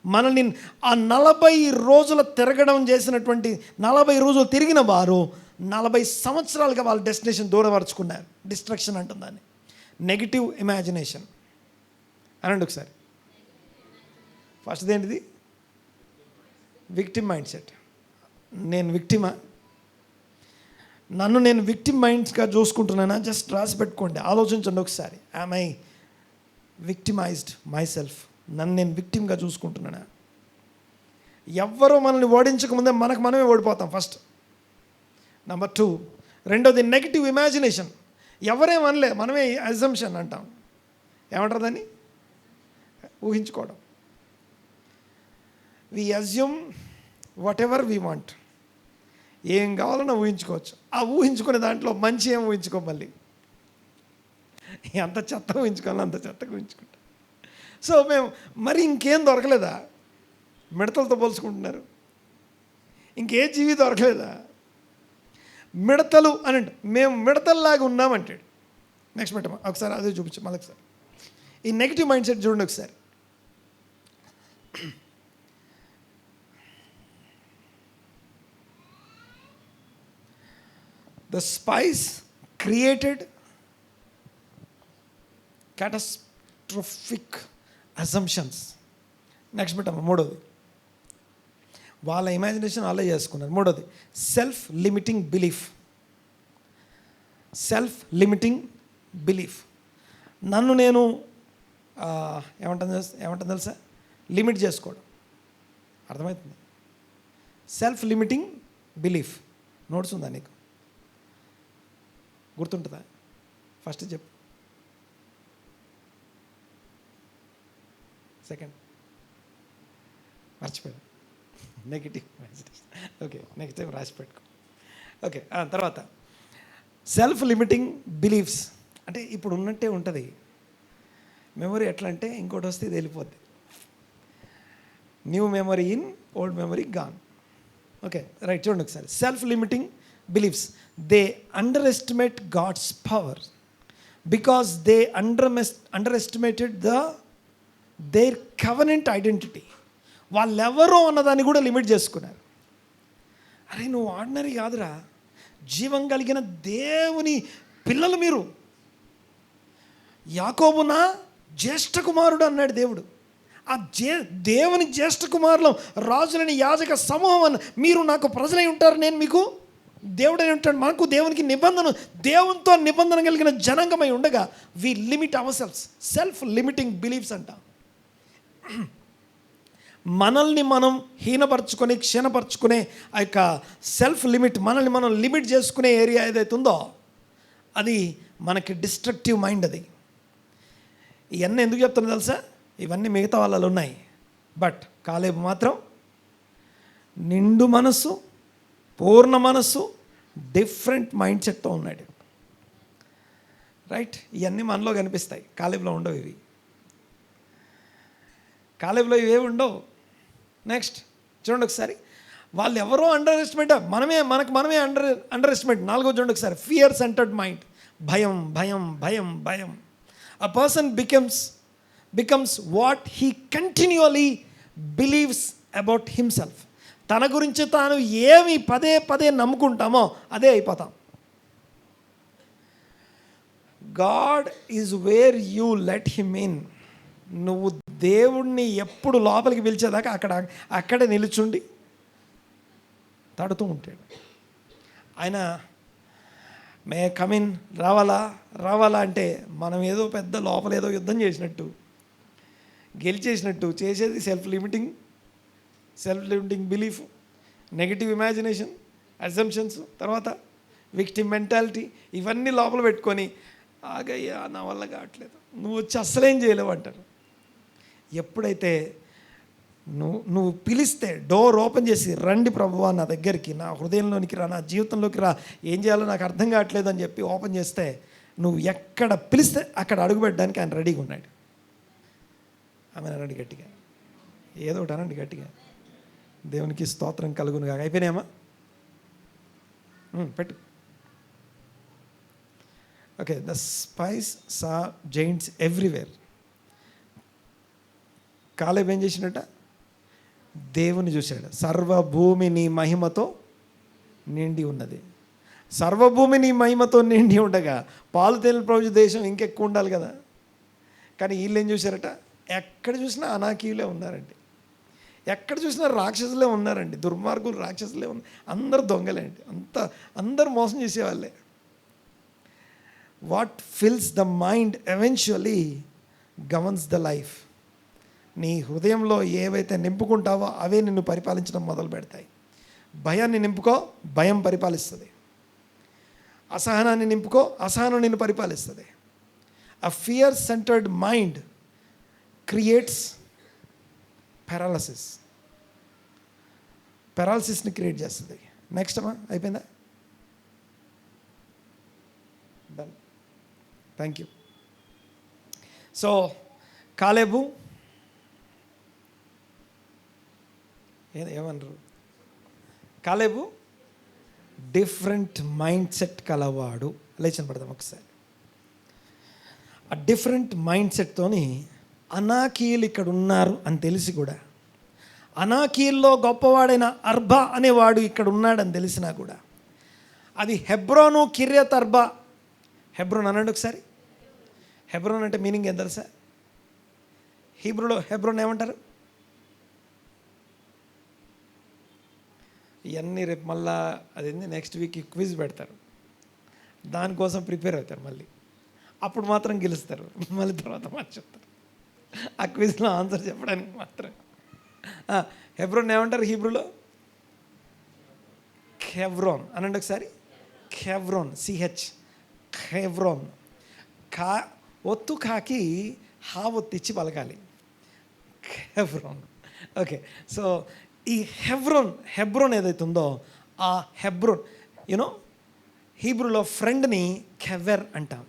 మనల్ని ఆ 40 రోజుల తిరగడం చేసినటువంటి, 40 రోజులు తిరిగిన వారు 40 సంవత్సరాలుగా వాళ్ళ డెస్టినేషన్ దూరపరుచుకున్నారు. డిస్ట్రక్షన్ అంటుంది దాన్ని, నెగిటివ్ ఇమాజినేషన్ అనండి ఒకసారి. ఫస్ట్ ఏంటిది, విక్టిమ్ మైండ్ సెట్. నేను విక్టిమా, నన్ను నేను విక్టిమ్ మైండ్స్గా చూసుకుంటున్నానా? జస్ట్ రాసి పెట్టుకోండి, ఆలోచించండి ఒకసారి. Am I victimised my self, నన్ను నేను విక్టిమ్గా చూసుకుంటున్నానా? ఎవ్వరూ మనల్ని ఓడించకముందే మనకు మనమే ఓడిపోతాం ఫస్ట్. నెంబర్ 2, రెండోది నెగిటివ్ ఇమాజినేషన్. ఎవరేమనలే, మనమే అజంప్షన్ అంటాం. ఏమంటారు దాన్ని? ఊహించుకోవడం. We assume whatever we want. ఏం కావాలన్నా ఊహించుకోవచ్చు. ఆ ఊహించుకునే దాంట్లో మంచి ఏం ఊహించుకో, మళ్ళీ ఎంత చెత్త ఊహించుకోవాలో అంత చెత్తగా ఊహించుకుంటాం. సో మేము మరి ఇంకేం దొరకలేదా? మిడతలతో పోల్చుకుంటున్నారు, ఇంకే జీవి దొరకలేదా? మిడతలు అని, మేము మిడతల్లాగా ఉన్నామంటాడు. నెక్స్ట్ పెట్టమా ఒకసారి, అదే చూపించాం మళ్ళీ ఒకసారి. ఈ నెగిటివ్ మైండ్ సెట్ చూడండి ఒకసారి. The spies created catastrophic assumptions. Next పెట్టమ్మా మూడోది, వాళ్ళ ఇమాజినేషన్ వాళ్ళే చేసుకున్నారు. మూడోది self limiting belief. Self limiting belief. నన్ను నేను ఏమంటాను తెలుసా, లిమిట్ చేసుకోవడం. అర్థమవుతుంది? Self limiting belief. నోట్స్ ఉందా నీకు? గుర్తుంటుందా? ఫస్ట్ చెప్పు. సెకండ్ మర్చిపోయాను, negative message. Okay, next time రాసి పెట్టుకో. ఓకే, తర్వాత సెల్ఫ్ లిమిటింగ్ బిలీఫ్స్. అంటే ఇప్పుడు ఉన్నట్టే ఉంటుంది మెమరీ. ఎట్లా అంటే ఇంకోటి వస్తే ఇది వెళ్ళిపోద్ది. New memory in, old memory gone. Okay, right. చూడండి ఒకసారి. Self limiting beliefs. They underestimate God's power because they underestimated their covenant identity. వాళ్ళెవరో అన్నదాన్ని కూడా లిమిట్ చేసుకున్నారు. అరే నువ్వు ఆర్డినరీ కాదురా, జీవం కలిగిన దేవుని పిల్లలు మీరు. యాకోబు నా జ్యేష్ఠ కుమారుడు అన్నాడు దేవుడు. ఆ దేవుని జ్యేష్ఠ కుమారులం, రాజులని యాజక సమూహం అన్న మీరు నాకు ప్రజలై ఉంటారు, నేను మీకు దేవుడై ఉంటాడు. మనకు దేవునికి నిబంధన, దేవునితో నిబంధన కలిగిన జనాంగమై ఉండగా we limit our selfs. Self limiting beliefs అంట. మనల్ని మనం హీనపరచుకొని క్షీణపరచుకునే ఆ యొక్క సెల్ఫ్ లిమిట్, మనల్ని మనం లిమిట్ చేసుకునే ఏరియా ఏదైతే ఉందో అది మనకి డిస్ట్రక్టివ్ మైండ్. అది ఇవన్నీ ఎందుకు చెప్తున్నా తెలుసా? ఇవన్నీ మిగతా వాళ్ళలో ఉన్నాయి. బట్ కాలేబు మాత్రం నిండు మనస్సు, పూర్ణ మనస్సు, డిఫరెంట్ మైండ్ సెట్తో ఉన్నాడు. రైట్? ఇవన్నీ మనలో కనిపిస్తాయి, కాలేబులో ఉండవు. ఇవి కాలేబులో ఇవేవి ఉండవు. నెక్స్ట్ చూడండి ఒకసారి. వాళ్ళు ఎవరో అండర్ ఎస్టిమేట్, మనమే అండర్ ఎస్టిమేట్. నాలుగో చూడండి ఒకసారి. Fear centred mind. భయం భయం భయం భయం. A person becomes what he continually believes about himself. తన గురించి తాను ఏమి పదే పదే నమ్ముకుంటామో అదే అయిపోతాం. God is where you let him in. నువ్వు దేవుణ్ణి ఎప్పుడు లోపలికి పిలిచేదాకా అక్కడే నిలుచుండి తడుతూ ఉంటాడు. ఆయన మే కమిన్, రావాలా అంటే మనం ఏదో పెద్ద లోపల ఏదో యుద్ధం చేసినట్టు, గెలిచేసినట్టు చేసేది self limiting belief, negative imagination, assumptions, తర్వాత విక్టిమ్ మెంటాలిటీ. ఇవన్నీ లోపల పెట్టుకొని ఆగయ్యా నా వల్ల కావట్లేదు, నువ్వు వచ్చి అస్సలేం చేయలేవు అంటారు. ఎప్పుడైతే నువ్వు పిలిస్తే, డోర్ ఓపెన్ చేసి రండి ప్రభువా నా దగ్గరికి, నా హృదయంలోనికి రా, నా జీవితంలోకి రా, ఏం చేయాలో నాకు అర్థం కావట్లేదు అని చెప్పి ఓపెన్ చేస్తే, నువ్వు ఎక్కడ పిలిస్తే అక్కడ అడుగుపెట్టడానికి ఆయన రెడీగా ఉన్నాడు. ఆమె అనండి గట్టిగా, ఏదో ఒకటి అనండి గట్టిగా. దేవునికి స్తోత్రం కలుగును కాక. అయిపోయినాయమ్మా? పెట్టు. Okay. The spies saw giants everywhere. Caleb ఏం చేసినట్ట? దేవుని చూశాడు. సర్వభూమి నీ మహిమతో నిండి ఉన్నది. సర్వభూమి నీ మహిమతో నిండి ఉండగా పాలు తేలిన ప్రభు దేశం ఇంకెక్కువ ఉండాలి కదా. కానీ వీళ్ళు ఏం చూశారట? ఎక్కడ చూసినా అనాకీయులే ఉన్నారండి, ఎక్కడ చూసినా రాక్షసులే ఉన్నారండి, దుర్మార్గులు రాక్షసులే ఉన్నారు, అందరు దొంగలే అండి, అందరు మోసం చేసేవాళ్ళే. What fils the mind eventually governs the life. నీ హృదయంలో ఏవైతే నింపుకుంటావో అవే నిన్ను పరిపాలించడం మొదలు పెడతాయి. భయాన్ని నింపుకో, భయం పరిపాలిస్తుంది. అసహనాన్ని నింపుకో, అసహనం నిన్ను పరిపాలిస్తుంది. A fear centred mind creates పెరాలసిస్ని క్రియేట్ చేస్తుంది. నెక్స్ట్ అమ్మా, అయిపోయిందా? Done, thank you. So Caleb ఏమన్నారు? కాలేబు డిఫరెంట్ మైండ్ సెట్ కలవాడు. లేచిన పడదాం ఒకసారి. ఆ డిఫరెంట్ మైండ్ సెట్తోని అనాకీయులు ఇక్కడ ఉన్నారు అని తెలిసి కూడా, అనాకీయుల్లో గొప్పవాడైన అర్బా అనేవాడు ఇక్కడ ఉన్నాడని తెలిసినా కూడా, అది హెబ్రోను కిర్యత్ అర్బా. హెబ్రోన్ అనండి ఒకసారి. హెబ్రోన్ అంటే మీనింగ్ ఏం తెలుసా? హీబ్రూలో హెబ్రోన్ ఏమంటారు? ఇవన్నీ రేపు మళ్ళా అదేంది నెక్స్ట్ వీక్ క్విజ్ పెడతారు, దానికోసం ప్రిపేర్ అవుతారు. మళ్ళీ అప్పుడు మాత్రం గెలుస్తారు, మళ్ళీ తర్వాత మర్చిపోతారు. ఆ క్విజ్లో ఆన్సర్ చెప్పడానికి మాత్రం. హెబ్రోన్ ఏమంటారు హీబ్రూలో? హెబ్రోన్ అనండి ఒకసారి. హెబ్రోన్, సిహెచ్, హెబ్రోన్. కా ఒత్తు కాకి హా ఒత్తిచ్చి పలకాలి, హెబ్రోన్. ఓకే, సో ఈ హెబ్రోన్ ఏదైతే ఉందో ఆ హెబ్రోన్ యూనో హీబ్రూలో ఫ్రెండ్ని కెవెర్ అంటాం.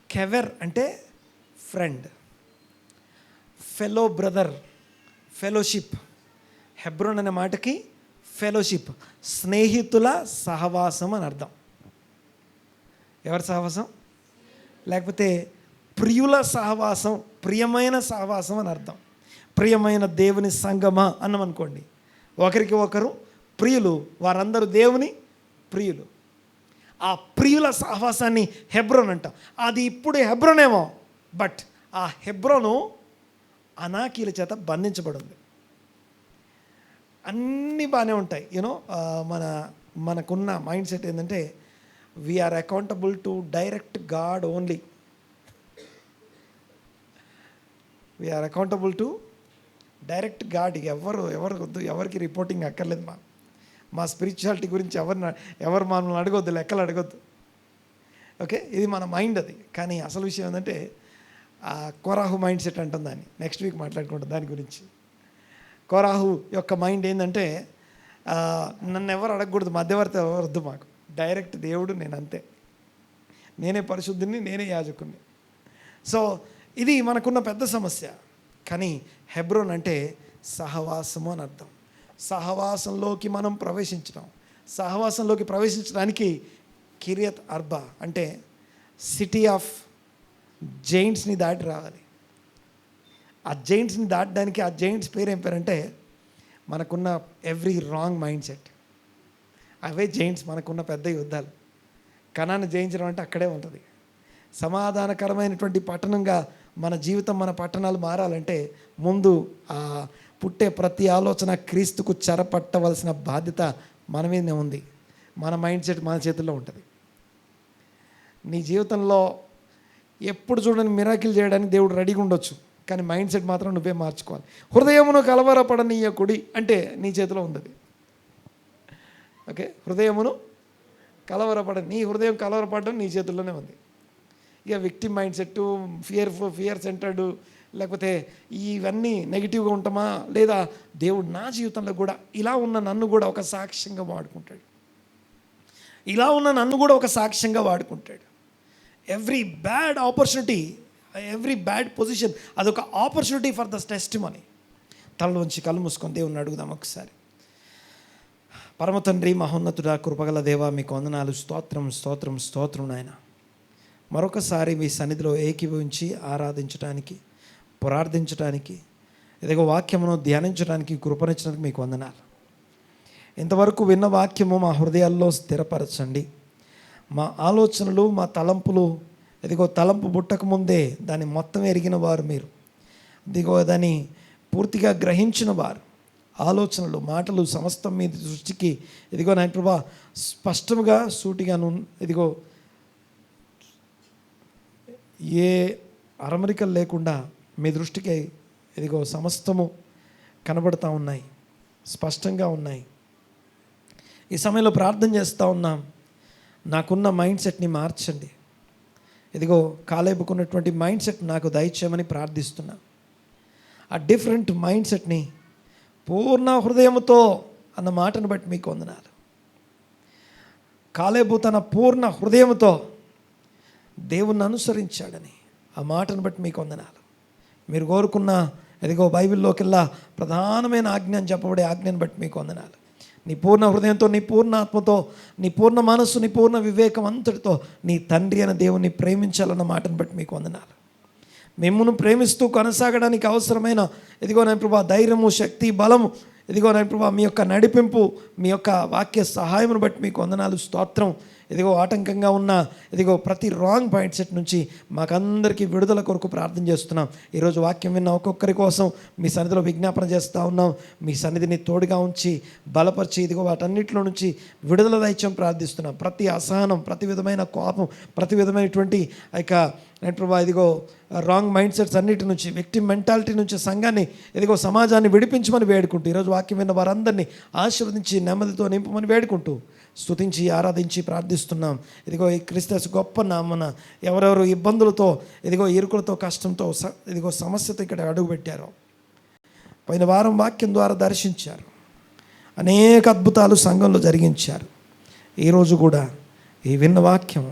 కెవెర్ అంటే friend, fellow brother, fellowship. Hebron అనే మాటకి ఫెలోషిప్, స్నేహితుల సహవాసం అని అర్థం. ఎవరి సహవాసం? లేకపోతే ప్రియుల సహవాసం, ప్రియమైన సహవాసం అని అర్థం. ప్రియమైన దేవుని సంగమా అన్నాం అనుకోండి, ఒకరికి ఒకరు ప్రియులు, వారందరూ దేవుని ప్రియులు. ఆ ప్రియుల సహవాసాన్ని హెబ్రోన్ అంటాం. అది ఇప్పుడు హెబ్రోనేమో, బట్ ఆ హెబ్రోను అనాకీల చేత బంధించబడింది. అన్నీ బాగానే ఉంటాయి. యూనో మనకున్న మైండ్ సెట్ ఏంటంటే we are accountable to direct God only. We are accountable to direct God. ఎవరు వద్దు, ఎవరికి రిపోర్టింగ్ అక్కర్లేదు. మా స్పిరిచువాలిటీ గురించి ఎవరు మనల్ని అడగొద్దు, లెక్కలు అడగొద్దు. ఓకే, ఇది మన మైండ్ అది. కానీ అసలు విషయం ఏంటంటే కోరాహు మైండ్ సెట్ అంటాం దాన్ని. నెక్స్ట్ వీక్ మాట్లాడుకుంటాం దాని గురించి. కోరాహు యొక్క మైండ్ ఏంటంటే నన్ను ఎవరు అడగకూడదు, మధ్యవర్తి ఎవరు వద్దు, మాకు డైరెక్ట్ దేవుడు, నేను అంతే, నేనే పరిశుద్ధిని, నేనే యాజకుని. సో ఇది మనకున్న పెద్ద సమస్య. కానీ హెబ్రోన్ అంటే సహవాసము అని అర్థం. సహవాసంలోకి మనం ప్రవేశించడం. సహవాసంలోకి ప్రవేశించడానికి కిరియత్ అర్బా అంటే సిటీ ఆఫ్ జైంట్స్ని దాటి రావాలి. ఆ జైంట్స్ని దాటడానికి ఆ జైంట్స్ పేరు ఏం పేరంటే మనకున్న ఎవ్రీ రాంగ్ మైండ్ సెట్. అవే జైంట్స్, మనకున్న పెద్ద యుద్ధాలు. కణాన్ని జయించడం అంటే అక్కడే ఉంటుంది. సమాధానకరమైనటువంటి పట్టణంగా మన జీవితం, మన పట్టణాలు మారాలంటే ముందు ఆ పుట్టే ప్రతి ఆలోచన క్రీస్తుకు చెరపట్టవలసిన బాధ్యత మన మీదనే ఉంది. మన మైండ్ సెట్ మన చేతుల్లో ఉంటుంది. నీ జీవితంలో ఎప్పుడు చూడని మిరాకిల్ చేయడానికి దేవుడు రెడీగా ఉండొచ్చు, కానీ మైండ్ సెట్ మాత్రం నువ్వే మార్చుకోవాలి. హృదయమును కలవరపడనీయకుడి అంటే నీ చేతిలో ఉంది. ఓకే, హృదయమును నీ హృదయం కలవరపడడం నీ చేతుల్లోనే ఉంది. ఇక victim mind set, fear centred, లేకపోతే ఇవన్నీ నెగిటివ్గా ఉంటామా, లేదా దేవుడు నా జీవితంలో కూడా ఇలా ఉన్న నన్ను కూడా ఒక సాక్ష్యంగా వాడుకుంటాడు. Every bad opportunity, every bad position అదొక ఆపర్చునిటీ ఫర్ ద టెస్టిమనీ. తలలోంచి కళ్ళు మూసుకొని దేవుణ్ణి అడుగుదాం ఒకసారి. పరమ తండ్రి, మహోన్నతుడా, కృపగల దేవా, మీకు వందనాలు. స్తోత్రం నాయన. మరొకసారి మీ సన్నిధిలో ఏకీభవించి ఆరాధించడానికి, ప్రార్థించడానికి, ఇదిగో వాక్యమును ధ్యానించడానికి కృపనిచ్చినందుకు మీకు వందనాలు. ఇంతవరకు విన్న వాక్యము మా హృదయాల్లో స్థిరపరచండి. మా ఆలోచనలు, మా తలంపులు, ఇదిగో తలంపు పుట్టక ముందే దాన్ని మొత్తం ఎరిగిన వారు మీరు. ఇదిగో దాన్ని పూర్తిగా గ్రహించిన వారు. ఆలోచనలు, మాటలు సమస్తం మీ దృష్టికి ఇదిగో నాయన ప్రభా స్పష్టంగా, సూటిగాను, ఇదిగో ఏ అరమరికలు లేకుండా మీ దృష్టికి ఇదిగో సమస్తము కనబడుతూ ఉన్నాయి, స్పష్టంగా ఉన్నాయి. ఈ సమయంలో ప్రార్థన చేస్తూ ఉన్నాం, నాకున్న మైండ్ సెట్ని మార్చండి. ఇదిగో కాలేబుకున్నటువంటి మైండ్ సెట్ నాకు దయచేయమని ప్రార్థిస్తున్నా. ఆ డిఫరెంట్ మైండ్ సెట్ని పూర్ణ హృదయముతో అన్న మాటను బట్టి మీకు వందనాలు. కాలేబు తన పూర్ణ హృదయముతో దేవుణ్ణి అనుసరించాడని ఆ మాటను బట్టి మీకు వందనాలు. మీరు కోరుకున్న ఇదిగో బైబిల్లోకెల్లా ప్రధానమైన ఆజ్ఞ అని చెప్పబడే ఆజ్ఞను బట్టి మీకు వందనాలు. నీ పూర్ణ హృదయంతో, నీ పూర్ణ ఆత్మతో, నీ పూర్ణ మనస్సు, నీ పూర్ణ వివేకం అంతటితో నీ తండ్రి అయిన దేవుణ్ణి ప్రేమించాలన్న మాటను బట్టి మీకు వందనాలు. మిమ్మును ప్రేమిస్తూ కొనసాగడానికి అవసరమైన ఇదిగో నాయన ప్రభా ధైర్యము, శక్తి, బలము, ఇదిగో నాయన ప్రభా మీ యొక్క నడిపింపు, మీ యొక్క వాక్య సహాయమును బట్టి మీకు వందనాలు, స్తోత్రం. ఇదిగో ఆటంకంగా ఉన్న ఇదిగో ప్రతి రాంగ్ మైండ్ సెట్ నుంచి మాకందరికీ విడుదల కొరకు ప్రార్థన చేస్తున్నాం. ఈరోజు వాక్యం విన్న ఒక్కొక్కరి కోసం మీ సన్నిధిలో విజ్ఞాపన చేస్తూ ఉన్నాం. మీ సన్నిధిని తోడుగా ఉంచి బలపరిచి ఇదిగో వాటన్నిటిలో నుంచి విడుదల దయచేయమని ప్రార్థిస్తున్నాం. ప్రతి అసహనం, ప్రతి విధమైన కోపం, ప్రతి విధమైనటువంటి ప్రభా ఇదిగో రాంగ్ మైండ్ సెట్స్ అన్నిటి నుంచి, విక్టిమ్ మెంటాలిటీ నుంచి సంఘాన్ని ఇదిగో సమాజాన్ని విడిపించమని వేడుకుంటూ ఈరోజు వాక్యం విన్న వారందరినీ ఆశీర్వదించి నెమ్మదితో నింపమని వేడుకుంటూ స్తుతించి ఆరాధించి ప్రార్థిస్తున్నాం. ఇదిగో ఈ క్రీస్తు గొప్ప నామన ఎవరెవరు ఇబ్బందులతో ఇదిగో ఇరుకులతో కష్టంతో ఇదిగో సమస్యతో ఇక్కడ అడుగుపెట్టారో పోయిన వారం వాక్యం ద్వారా దర్శించారు. అనేక అద్భుతాలు సంఘంలో జరిగించారు. ఈరోజు కూడా ఈ విన్న వాక్యం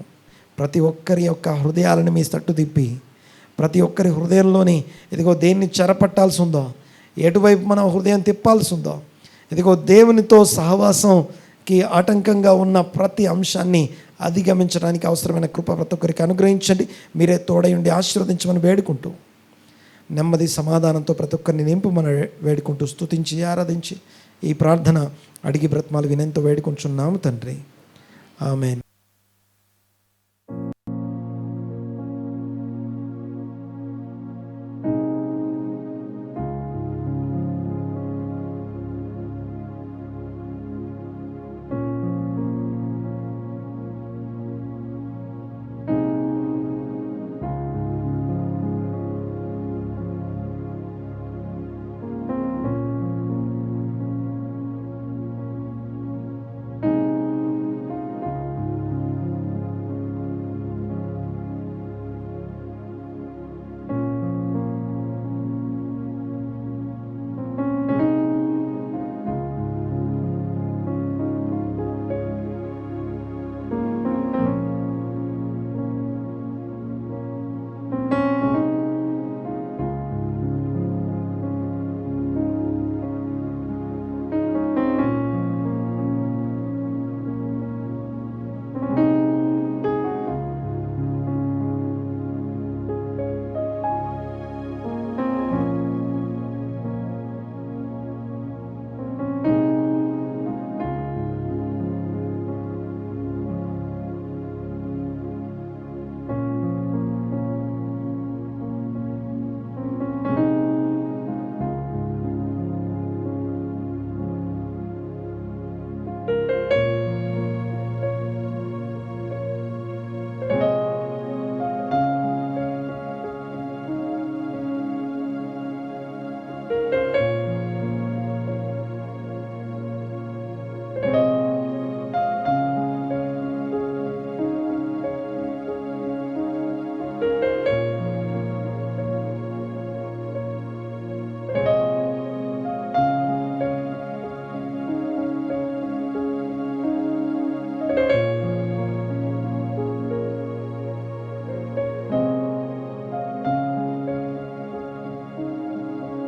ప్రతి ఒక్కరి యొక్క హృదయాలను మీ తట్టు తిప్పి ప్రతి ఒక్కరి హృదయంలోని ఇదిగో దేన్ని చెరపట్టాల్సి ఉందో, ఎటువైపు మనం హృదయం తిప్పాల్సి ఉందో, ఇదిగో దేవునితో సహవాసంకి ఆటంకంగా ఉన్న ప్రతి అంశాన్ని అధిగమించడానికి అవసరమైన కృప ప్రతి ఒక్కరికి అనుగ్రహించండి. మీరే తోడై ఉండి ఆశీర్వదించమని వేడుకుంటూ నెమ్మది సమాధానంతో ప్రతి ఒక్కరిని నింపుమని వేడుకుంటూ స్తుతించి ఆరాధించి ఈ ప్రార్థన అడిగి బ్రతమాలు వినంతో వేడుకుంటున్నాము తండ్రి. ఆమేన్.